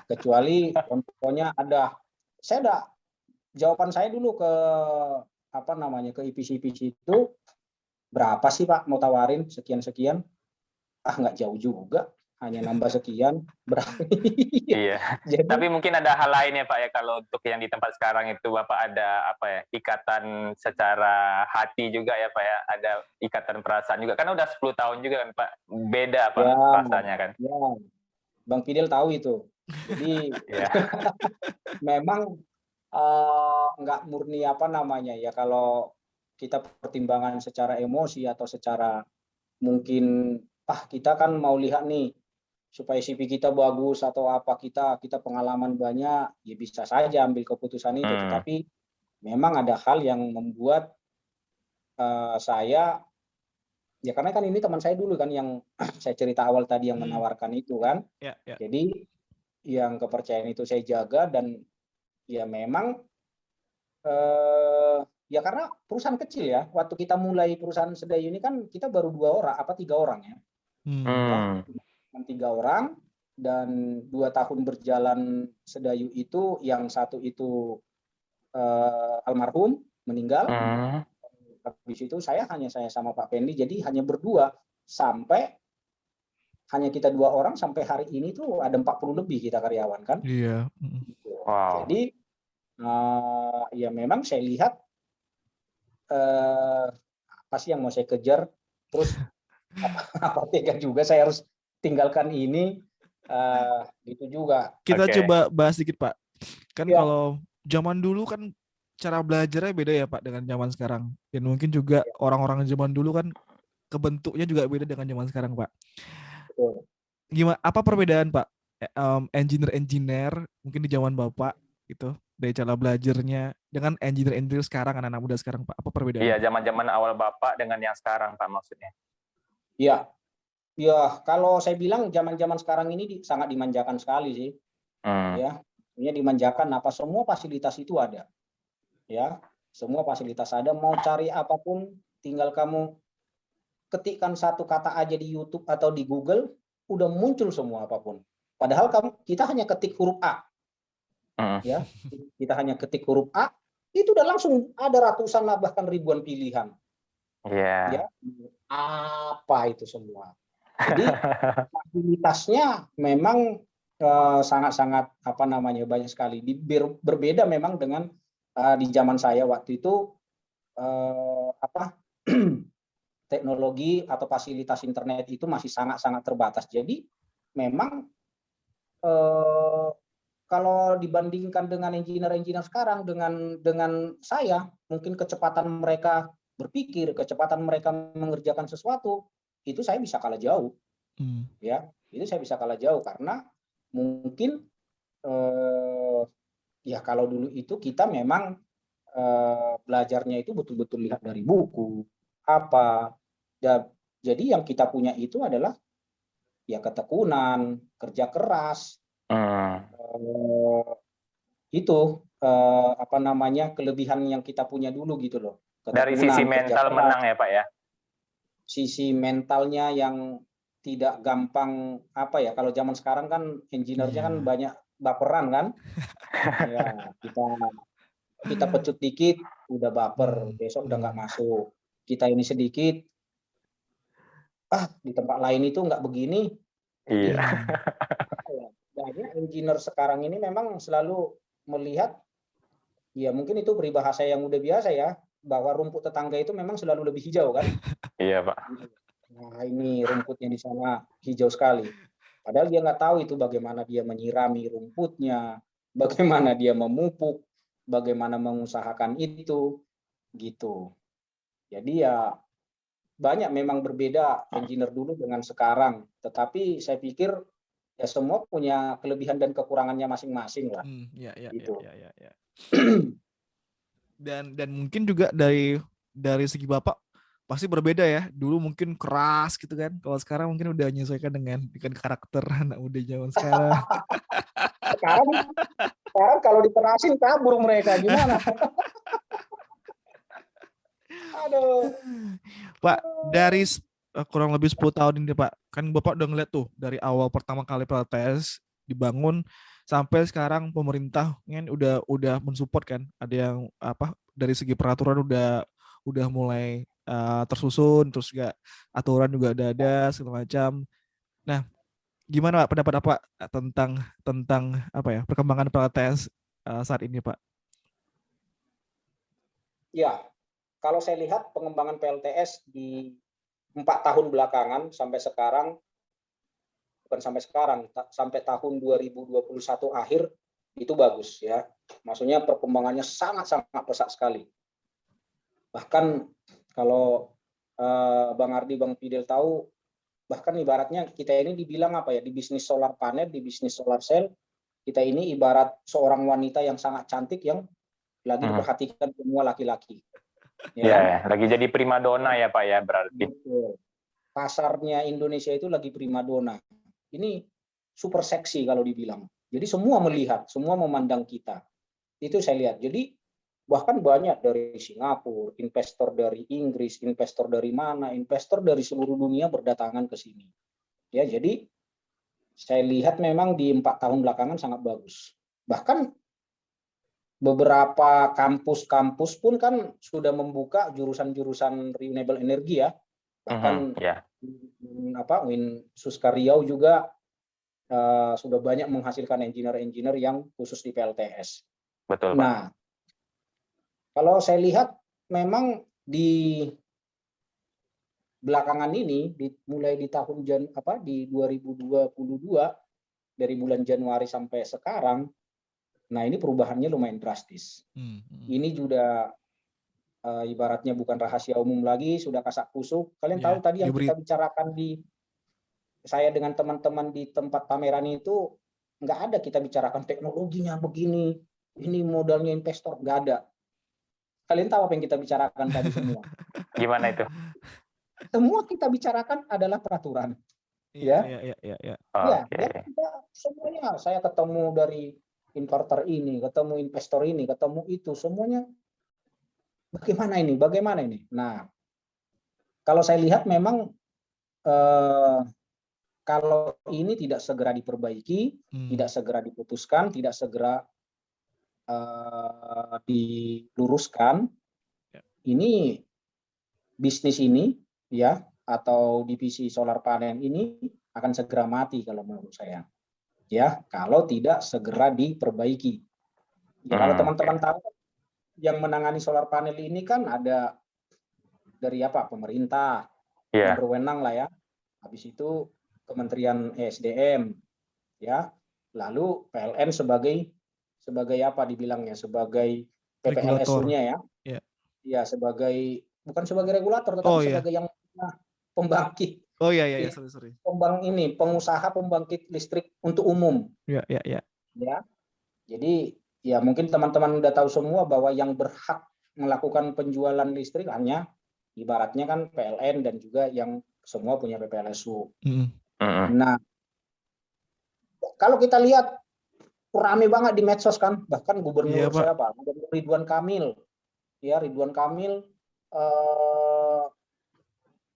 kecuali contohnya ada. Jawaban saya dulu ke ke IPC itu, berapa sih Pak mau tawarin sekian-sekian? Nggak jauh juga, hanya nambah sekian. Iya. Jadi, tapi mungkin ada hal lain ya Pak ya, kalau untuk yang di tempat sekarang itu Bapak ada ikatan secara hati juga ya Pak ya, ada ikatan perasaan juga, karena udah 10 tahun juga kan Pak, beda Pak rasanya kan. Ya, Bang Fidel tahu itu. Jadi memang nggak murni ya, kalau kita pertimbangan secara emosi atau secara mungkin kita kan mau lihat nih supaya CV kita bagus atau kita pengalaman banyak, ya bisa saja ambil keputusan itu. Tetapi memang ada hal yang membuat saya, ya karena kan ini teman saya dulu kan yang saya cerita awal tadi yang menawarkan itu kan. Jadi yang kepercayaan itu saya jaga, dan ya memang ya karena perusahaan kecil ya. Waktu kita mulai perusahaan Sedayu ini kan kita baru 3 orang ya. 3 orang, dan 2 tahun berjalan Sedayu itu yang satu itu almarhum meninggal. Habis itu saya sama Pak Pendi, jadi hanya berdua sampai hanya kita 2 orang sampai hari ini tuh ada 40 lebih kita karyawan kan. Iya. Wow. Jadi ya memang saya lihat apa sih yang mau saya kejar, terus apa tega juga saya harus tinggalkan ini, gitu juga. Kita coba bahas sedikit Pak. Kan kalau zaman dulu kan cara belajarnya beda ya Pak dengan zaman sekarang. Dan mungkin juga orang-orang zaman dulu kan kebentuknya juga beda dengan zaman sekarang Pak. Betul. Gimana? Apa perbedaan Pak? Engineer mungkin di zaman Bapak itu dari cara belajarnya dengan engineer sekarang, anak-anak muda sekarang Pak. Apa perbedaannya? Iya, zaman-zaman awal Bapak dengan yang sekarang Pak maksudnya. Iya. Ya, kalau saya bilang zaman-zaman sekarang ini sangat dimanjakan sekali sih. Ya, ini dimanjakan, semua fasilitas itu ada. Ya, semua fasilitas ada, mau cari apapun tinggal kamu ketikkan satu kata aja di YouTube atau di Google, udah muncul semua apapun. Padahal kita hanya ketik huruf A. Ya, kita hanya ketik huruf A, itu udah langsung ada ratusan bahkan ribuan pilihan. Ya, apa itu semua. Jadi fasilitasnya memang sangat-sangat banyak sekali. Berbeda memang dengan di zaman saya waktu itu teknologi atau fasilitas internet itu masih sangat-sangat terbatas. Jadi memang kalau dibandingkan dengan engineer sekarang dengan saya, mungkin kecepatan mereka berpikir, kecepatan mereka mengerjakan sesuatu, itu saya bisa kalah jauh. Ya, itu saya bisa kalah jauh karena mungkin ya kalau dulu itu kita memang belajarnya itu betul-betul lihat dari buku jadi yang kita punya itu adalah ya ketekunan, kerja keras, itu kelebihan yang kita punya dulu gitu loh. Dari sisi mental menang ya Pak ya. Sisi mentalnya yang tidak gampang kalau zaman sekarang kan engineer-nya kan banyak baperan kan. Ya, kita pecut dikit udah baper, besok udah nggak masuk. Kita ini sedikit di tempat lain itu nggak begini. Iya. Banyak engineer sekarang ini memang selalu melihat, ya mungkin itu peribahasa yang udah biasa ya, bahwa rumput tetangga itu memang selalu lebih hijau kan. Iya Pak. Nah ini rumputnya di sana hijau sekali. Padahal dia nggak tahu itu bagaimana dia menyirami rumputnya, bagaimana dia memupuk, bagaimana mengusahakan itu, gitu. Jadi ya banyak memang berbeda engineer dulu dengan sekarang. Tetapi saya pikir ya semua punya kelebihan dan kekurangannya masing-masing lah. Gitu. Ya. Dan mungkin juga dari segi Bapak pasti berbeda ya. Dulu mungkin keras gitu kan. Kalau sekarang mungkin udah menyesuaikan dengan karakter anak muda zaman sekarang. Sekarang kalau dikerasin kabur mereka, gimana? Aduh. Pak, dari kurang lebih 10 tahun ini Pak, kan Bapak udah ngeliat tuh dari awal pertama kali PLTS dibangun sampai sekarang pemerintah kan udah mensupport kan, ada yang apa dari segi peraturan udah mulai tersusun, terus juga aturan juga ada segala macam. Nah, gimana Pak pendapat Pak tentang apa ya perkembangan PLTS saat ini Pak? Ya, kalau saya lihat pengembangan PLTS di 4 tahun belakangan sampai sekarang, bukan sampai sekarang, sampai tahun 2021 akhir itu bagus ya. Maksudnya perkembangannya sangat-sangat pesat sekali. Bahkan kalau Bang Ardi, Bang Fidel tahu, bahkan ibaratnya kita ini dibilang apa ya, di bisnis solar panel, di bisnis solar cell, kita ini ibarat seorang wanita yang sangat cantik yang lagi diperhatikan semua laki-laki. Ya, lagi jadi primadona ya Pak ya berarti. Betul. Pasarnya Indonesia itu lagi primadona. Ini super seksi kalau dibilang. Jadi semua melihat, semua memandang kita. Itu saya lihat. Jadi bahkan banyak dari Singapura, investor dari Inggris, investor dari mana, investor dari seluruh dunia berdatangan ke sini. Ya, jadi saya lihat memang di 4 tahun belakangan sangat bagus. Bahkan beberapa kampus-kampus pun kan sudah membuka jurusan-jurusan renewable energy ya. Bahkan Win Suska Riau juga sudah banyak menghasilkan engineer-engineer yang khusus di PLTS. Betul, Pak. Nah, kalau saya lihat memang di belakangan ini, mulai di tahun di 2022 dari bulan Januari sampai sekarang, nah ini perubahannya lumayan drastis. Ini juga ibaratnya bukan rahasia umum lagi, sudah kasak kusuk. Kalian tahu tadi yang kita bicarakan saya dengan teman-teman di tempat pameran itu, nggak ada kita bicarakan teknologinya begini, ini modalnya investor, nggak ada. Kalian tahu apa yang kita bicarakan tadi semua? Gimana itu? Semua kita bicarakan adalah peraturan. Ya. Kita semuanya, saya ketemu dari inverter ini, ketemu investor ini, ketemu itu, semuanya bagaimana ini. Nah, kalau saya lihat memang kalau ini tidak segera diperbaiki, tidak segera diputuskan, tidak segera diluruskan, ini bisnis ini ya atau divisi solar panel ini akan segera mati kalau menurut saya. Ya, kalau tidak segera diperbaiki. Ya, kalau teman-teman tahu yang menangani solar panel ini kan ada dari pemerintah yang berwenang lah ya. Habis itu Kementerian ESDM ya. Lalu PLN sebagai apa dibilangnya, sebagai PPLSU-nya ya. Ya, bukan sebagai regulator tetapi sebagai yang pembangkit. Sorry. Pengusaha pembangkit listrik untuk umum. Ya. Jadi ya mungkin teman-teman udah tahu semua bahwa yang berhak melakukan penjualan listrik hanya ibaratnya kan PLN dan juga yang semua punya PPLSU. Nah, kalau kita lihat rame banget di medsos kan, bahkan gubernur Gubernur Ridwan Kamil. Ya, Ridwan Kamil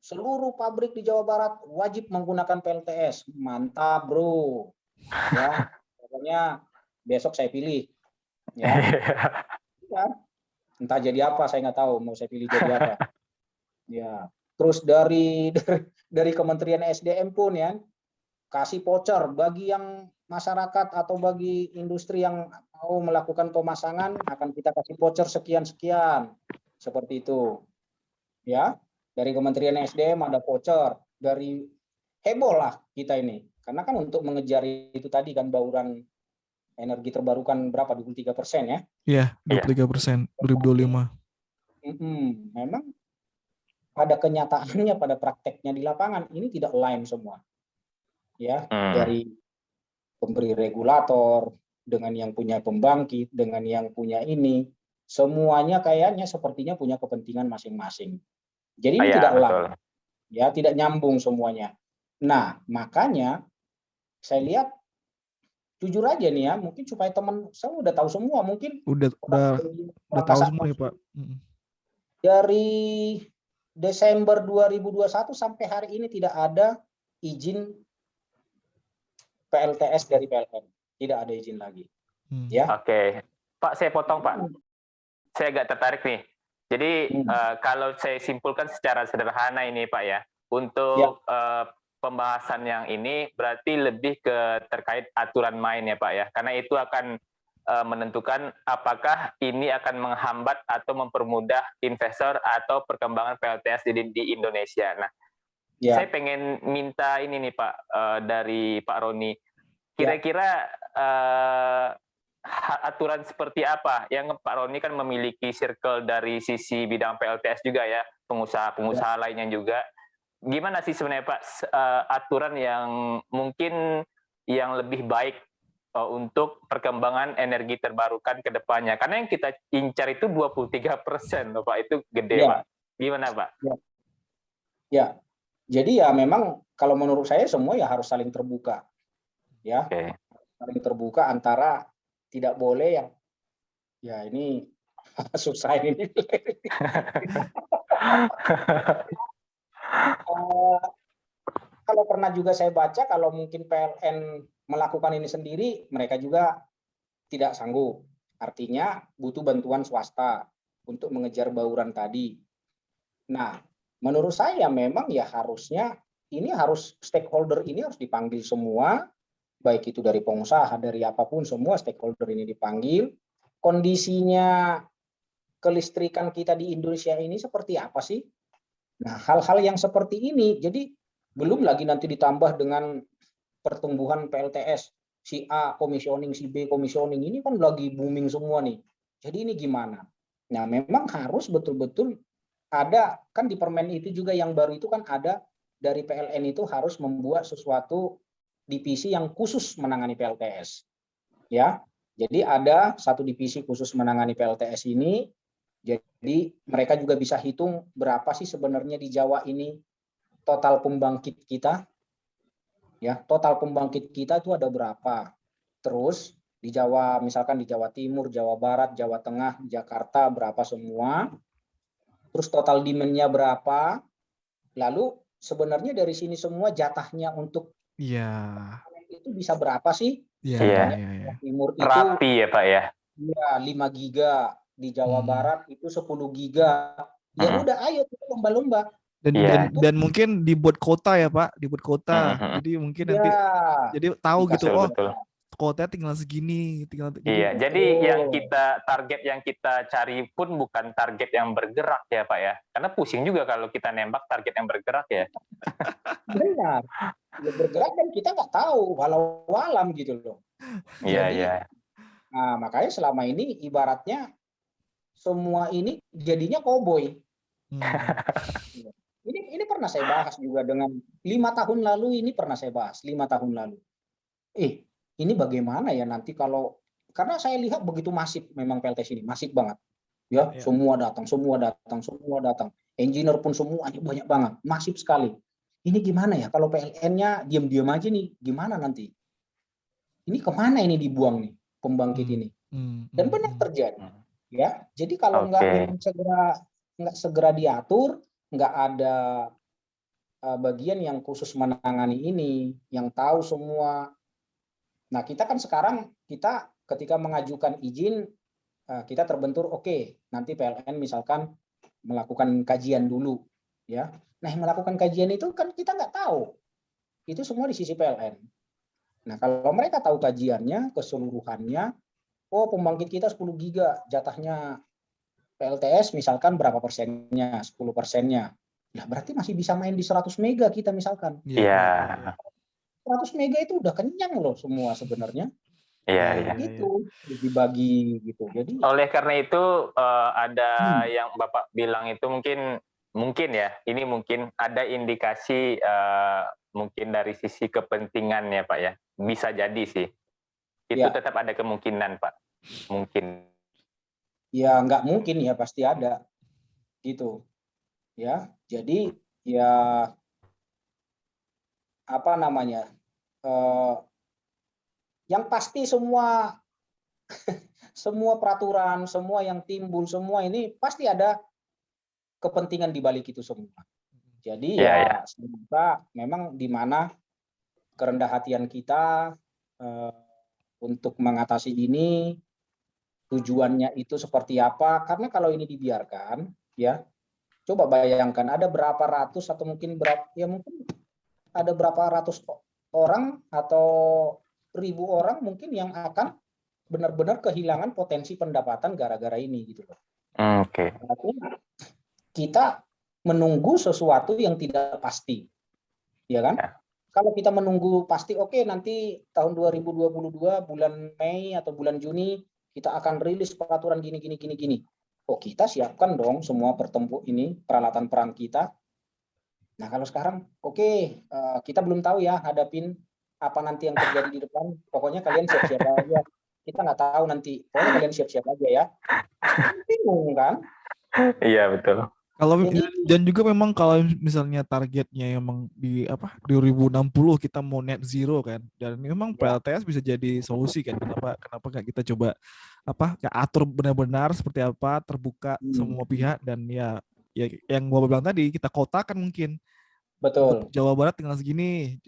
seluruh pabrik di Jawa Barat wajib menggunakan PLTS. Mantap, bro. Ya, pokoknya besok saya pilih. Ya. Entah jadi apa, saya nggak tahu mau saya pilih jadi apa. Ya. Terus dari Kementerian SDM pun ya kasih voucher bagi yang masyarakat atau bagi industri yang mau melakukan pemasangan, akan kita kasih voucher sekian seperti itu. Ya. Dari Kementerian SDM ada voucher, dari heboh lah kita ini. Karena kan untuk mengejar itu tadi kan bauran energi terbarukan berapa? 23% ya? Iya, 23% 2025. Memang pada kenyataannya, pada prakteknya di lapangan ini tidak align semua. Ya, dari pemberi regulator dengan yang punya pembangkit, dengan yang punya ini, semuanya kayaknya sepertinya punya kepentingan masing-masing. Jadi ini tidak align. Ya, tidak nyambung semuanya. Nah, makanya saya lihat jujur aja nih ya, mungkin supaya teman saya udah tahu semua, mungkin Udah tahu semua nih, Pak. Dari Desember 2021 sampai hari ini tidak ada izin PLTS dari PLN. Tidak ada izin lagi. Ya. Oke. Pak, saya potong, Pak. Saya agak tertarik nih. Jadi kalau saya simpulkan secara sederhana ini, Pak ya, untuk pembahasan yang ini berarti lebih ke terkait aturan main ya, Pak ya. Karena itu akan menentukan apakah ini akan menghambat atau mempermudah investor atau perkembangan PLTS di Indonesia. Nah, saya pengen minta ini nih Pak, dari Pak Roni. Kira-kira aturan seperti apa yang Pak Roni kan memiliki circle dari sisi bidang PLTS juga ya, pengusaha-pengusaha lainnya juga. Gimana sih sebenarnya Pak aturan yang mungkin yang lebih baik untuk perkembangan energi terbarukan ke depannya? Karena yang kita incar itu 23% loh Pak, itu gede Pak. Gimana Pak? Ya, jadi ya memang kalau menurut saya semua ya harus saling terbuka. Ya, saling terbuka antara tidak boleh yang ya ini susah ini. Kalau pernah juga saya baca, kalau mungkin PLN melakukan ini sendiri, mereka juga tidak sanggup. Artinya butuh bantuan swasta untuk mengejar bauran tadi. Nah, menurut saya memang ya harusnya ini harus stakeholder ini harus dipanggil semua, baik itu dari pengusaha, dari apapun, semua stakeholder ini dipanggil. Kondisinya kelistrikan kita di Indonesia ini seperti apa sih? Nah, hal-hal yang seperti ini, jadi belum lagi nanti ditambah dengan pertumbuhan PLTS, si A komisioning, si B komisioning, ini kan lagi booming semua nih. Jadi ini gimana? Nah, memang harus betul-betul ada, kan di permen itu juga yang baru itu kan ada dari PLN itu harus membuat sesuatu divisi yang khusus menangani PLTS. Ya, jadi ada satu divisi khusus menangani PLTS ini. Jadi mereka juga bisa hitung berapa sih sebenarnya di Jawa ini total pembangkit kita. Ya, total pembangkit kita itu ada berapa? Terus di Jawa, misalkan di Jawa Timur, Jawa Barat, Jawa Tengah, Jakarta berapa semua? Terus total demand-nya berapa? Lalu sebenarnya dari sini semua jatahnya untuk itu bisa berapa sih? Iya. Timur itu rapi ya Pak ya. Iya, 5 giga, di Jawa Barat itu 10 giga. Ya udah ayo kita lomba-lomba. Dan mungkin dibuat kota ya Pak, dibuat kota. Jadi mungkin nanti jadi tahu gitu, betul. kota tinggal segini, Iya, jadi yang target yang kita cari pun bukan target yang bergerak ya Pak ya. Karena pusing juga kalau kita nembak target yang bergerak ya. Benar. Ya, bergerak dan kita nggak tahu, walau alam gitu loh. Iya. Nah, makanya selama ini ibaratnya semua ini jadinya koboi. Ini pernah saya bahas juga dengan 5 tahun lalu, ini pernah saya bahas 5 tahun lalu. Ini bagaimana ya nanti kalau, karena saya lihat begitu masif memang PLTS ini, masif banget. Ya, semua datang. Engineer pun semuanya banyak banget, masif sekali. Ini gimana ya kalau PLN-nya diam-diam aja nih, gimana nanti? Ini kemana ini dibuang nih pembangkit ini? Dan benar terjadi. Ya, jadi kalau nggak segera diatur, nggak ada bagian yang khusus menangani ini, yang tahu semua. Nah, kita kan sekarang ketika mengajukan izin, kita terbentur nanti PLN misalkan melakukan kajian dulu, ya. Nah, yang melakukan kajian itu kan kita nggak tahu. Itu semua di sisi PLN. Nah, kalau mereka tahu kajiannya keseluruhannya, pembangkit kita 10 giga, jatahnya PLTS misalkan berapa persennya, 10%-nya. Nah, berarti masih bisa main di 100 mega kita misalkan. Iya. 100 mega itu udah kenyang loh semua sebenarnya. Iya. Gitu, dibagi gitu. Jadi oleh karena itu ada yang Bapak bilang itu mungkin ya, ini mungkin ada indikasi mungkin dari sisi kepentingan ya Pak ya. Bisa jadi sih. Itu tetap ada kemungkinan Pak. Mungkin. Ya nggak mungkin ya, pasti ada. Gitu. Ya, jadi ya apa namanya? Yang pasti semua semua peraturan, semua yang timbul, semua ini pasti ada kepentingan di balik itu semua. Jadi ya semoga memang di mana kerendah hatian kita untuk mengatasi ini, tujuannya itu seperti apa, karena kalau ini dibiarkan, ya coba bayangkan ada berapa ratus atau mungkin mungkin ada berapa ratus orang atau ribu orang mungkin yang akan benar-benar kehilangan potensi pendapatan gara-gara ini gitu loh. Oke. Kita menunggu sesuatu yang tidak pasti, ya kan? Ya. Kalau kita menunggu pasti, oke, nanti tahun 2022 bulan Mei atau bulan Juni kita akan rilis peraturan gini. Oh, kita siapkan dong semua peralatan perang kita. Nah, kalau sekarang, kita belum tahu ya hadapin apa nanti yang terjadi di depan. Pokoknya kalian siap-siap aja. Kita nggak tahu nanti. Pokoknya kalian siap-siap aja ya. Bingung kan? Iya, betul. Kalau dan juga memang kalau misalnya targetnya memang di 2060 kita mau net zero kan, dan memang PLTS bisa jadi solusi kan. Kenapa nggak kita coba atur benar-benar seperti apa, terbuka semua pihak, dan ya yang gua bilang tadi, kita kotakan mungkin. Betul. Jawa Barat tinggal segini,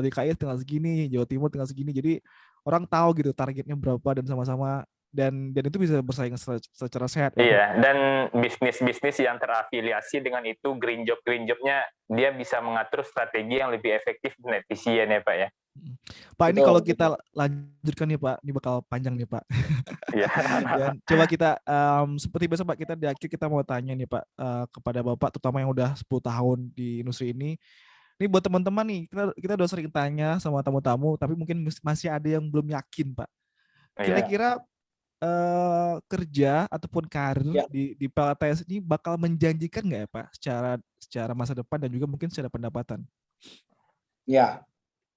DKI tinggal segini, Jawa Timur tinggal segini, jadi orang tahu gitu targetnya berapa dan sama-sama. Dan itu bisa bersaing secara sehat. Iya, dan bisnis-bisnis yang terafiliasi dengan itu, green jobnya, dia bisa mengatur strategi yang lebih efektif dan efisien ya Pak ya. Pak, ini kalau kita lanjutkan nih Pak, ini bakal panjang nih Pak. Iya. Dan coba kita, seperti biasa Pak, kita di akhir kita mau tanya nih Pak, kepada Bapak, terutama yang udah 10 tahun di industri ini. Ini buat teman-teman nih, kita udah sering tanya sama tamu-tamu, tapi mungkin masih ada yang belum yakin Pak. Kira-kira kerja ataupun karir di PLTS ini bakal menjanjikan nggak ya Pak, secara masa depan dan juga mungkin secara pendapatan? Ya,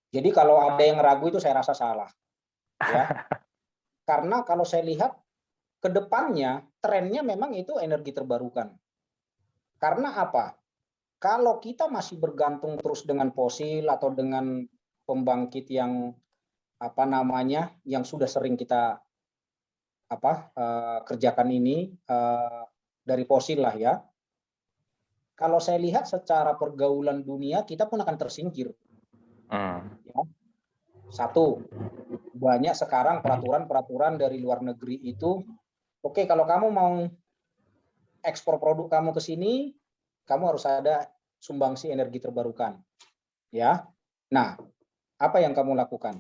jadi kalau ada yang ragu itu saya rasa salah, ya. Karena kalau saya lihat ke depannya trennya memang itu energi terbarukan. Karena apa? Kalau kita masih bergantung terus dengan fosil atau dengan pembangkit yang yang sudah sering kita kerjakan ini dari fosil lah ya. Kalau saya lihat secara pergaulan dunia kita pun akan tersingkir. Ya. Satu, banyak sekarang peraturan dari luar negeri itu, oke, kalau kamu mau ekspor produk kamu ke sini, kamu harus ada sumbangsi energi terbarukan. Ya. Nah, apa yang kamu lakukan?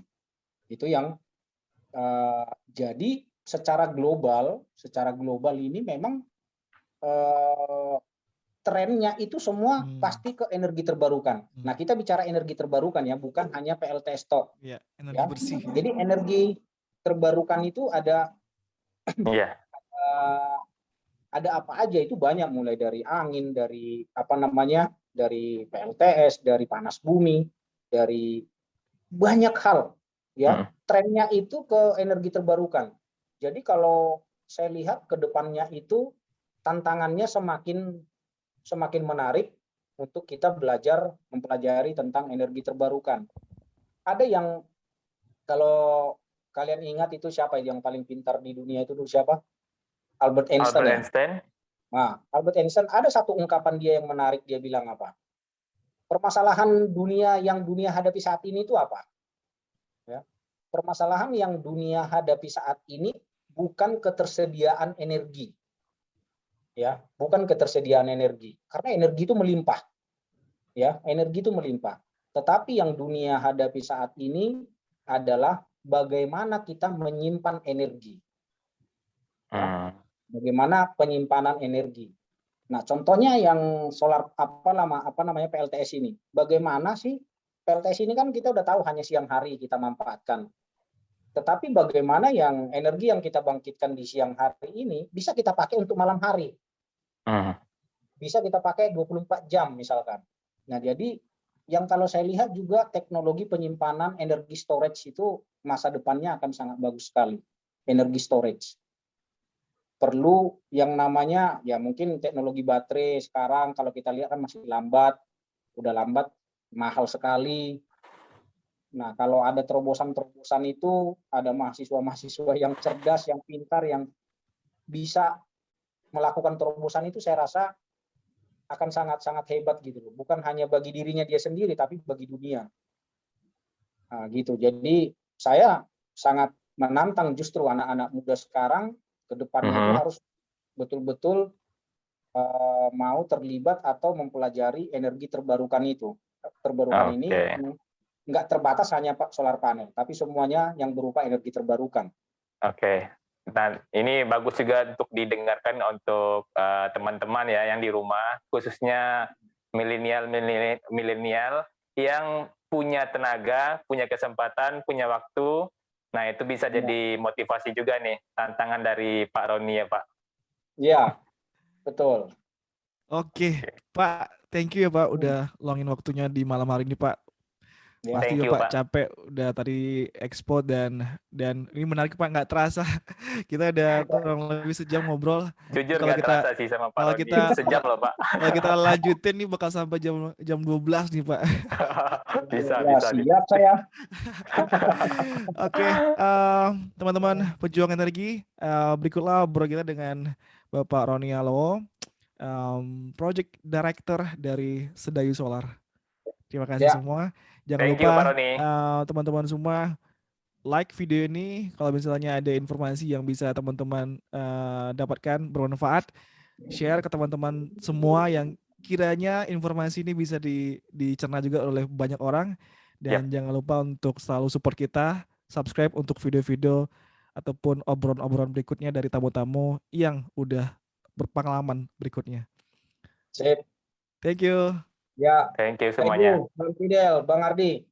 Itu yang jadi secara global ini memang trennya itu semua pasti ke energi terbarukan. Nah, kita bicara energi terbarukan ya, bukan hanya PLTS stock. Ya, energi bersih. Jadi energi terbarukan itu ada ada apa aja, itu banyak, mulai dari angin, dari dari PLTS, dari panas bumi, dari banyak hal ya. Trennya itu ke energi terbarukan. Jadi kalau saya lihat ke depannya itu tantangannya semakin menarik untuk kita mempelajari tentang energi terbarukan. Ada yang, kalau kalian ingat itu siapa yang paling pintar di dunia itu siapa? Albert Einstein. Nah, Albert Einstein ada satu ungkapan dia yang menarik, dia bilang apa? Permasalahan dunia yang dunia hadapi saat ini itu apa? Ya. Permasalahan yang dunia hadapi saat ini bukan ketersediaan energi. Ya, bukan ketersediaan energi. Karena energi itu melimpah. Ya, energi itu melimpah. Tetapi yang dunia hadapi saat ini adalah bagaimana kita menyimpan energi. Ya. Bagaimana penyimpanan energi. Nah, contohnya yang solar PLTS ini. Bagaimana sih PLTS ini, kan kita udah tahu hanya siang hari kita manfaatkan. Tetapi bagaimana yang energi yang kita bangkitkan di siang hari ini bisa kita pakai untuk malam hari. Bisa kita pakai 24 jam misalkan. Nah, jadi yang kalau saya lihat juga teknologi penyimpanan energi storage itu masa depannya akan sangat bagus sekali. Energi storage. Perlu yang namanya, ya mungkin teknologi baterai sekarang kalau kita lihat kan masih lambat, udah lambat, mahal sekali. Nah, kalau ada terobosan-terobosan itu, ada mahasiswa-mahasiswa yang cerdas, yang pintar, yang bisa melakukan terobosan itu, saya rasa akan sangat-sangat hebat gitu loh. Bukan hanya bagi dirinya dia sendiri, tapi bagi dunia. Nah, gitu. Jadi saya sangat menantang justru anak-anak muda sekarang ke depannya itu harus betul-betul mau terlibat atau mempelajari energi terbarukan itu. Terbarukan ini nggak terbatas hanya solar panel, tapi semuanya yang berupa energi terbarukan. Oke. Nah, ini bagus juga untuk didengarkan untuk teman-teman ya yang di rumah, khususnya milenial yang punya tenaga, punya kesempatan, punya waktu. Nah, itu bisa jadi motivasi juga nih, tantangan dari Pak Roni ya, Pak. Iya, betul. Oke, Pak, thank you ya Pak udah luangin waktunya di malam hari ini Pak. Pasti Thank ya you, Pak Pak. capek udah tadi expo dan ini menarik Pak, nggak terasa kita udah kurang lebih sejam ngobrol. Jujur Kalau nggak kita terasa sih sama Pak kalau Roni. kita Sejam loh, Pak. kalau kita lanjutin nih bakal sampai jam 12 nih Pak. Bisa. Siap saya. Oke, teman-teman pejuang energi, berikutlah obrolan kita dengan Bapak Roni Alowo, Project Director dari Sedayu Solar. Terima kasih semua. Jangan Thank lupa you, Pak Roni. teman-teman semua like video ini. Kalau misalnya ada informasi yang bisa teman-teman dapatkan bermanfaat, share ke teman-teman semua yang kiranya informasi ini bisa dicerna juga oleh banyak orang. Dan jangan lupa untuk selalu support kita, subscribe untuk video-video ataupun obrolan-obrolan berikutnya dari tamu-tamu yang udah berpengalaman berikutnya. Sip. Thank you. Ya. Thank you semuanya. Bang Fidel, Bang Ardi.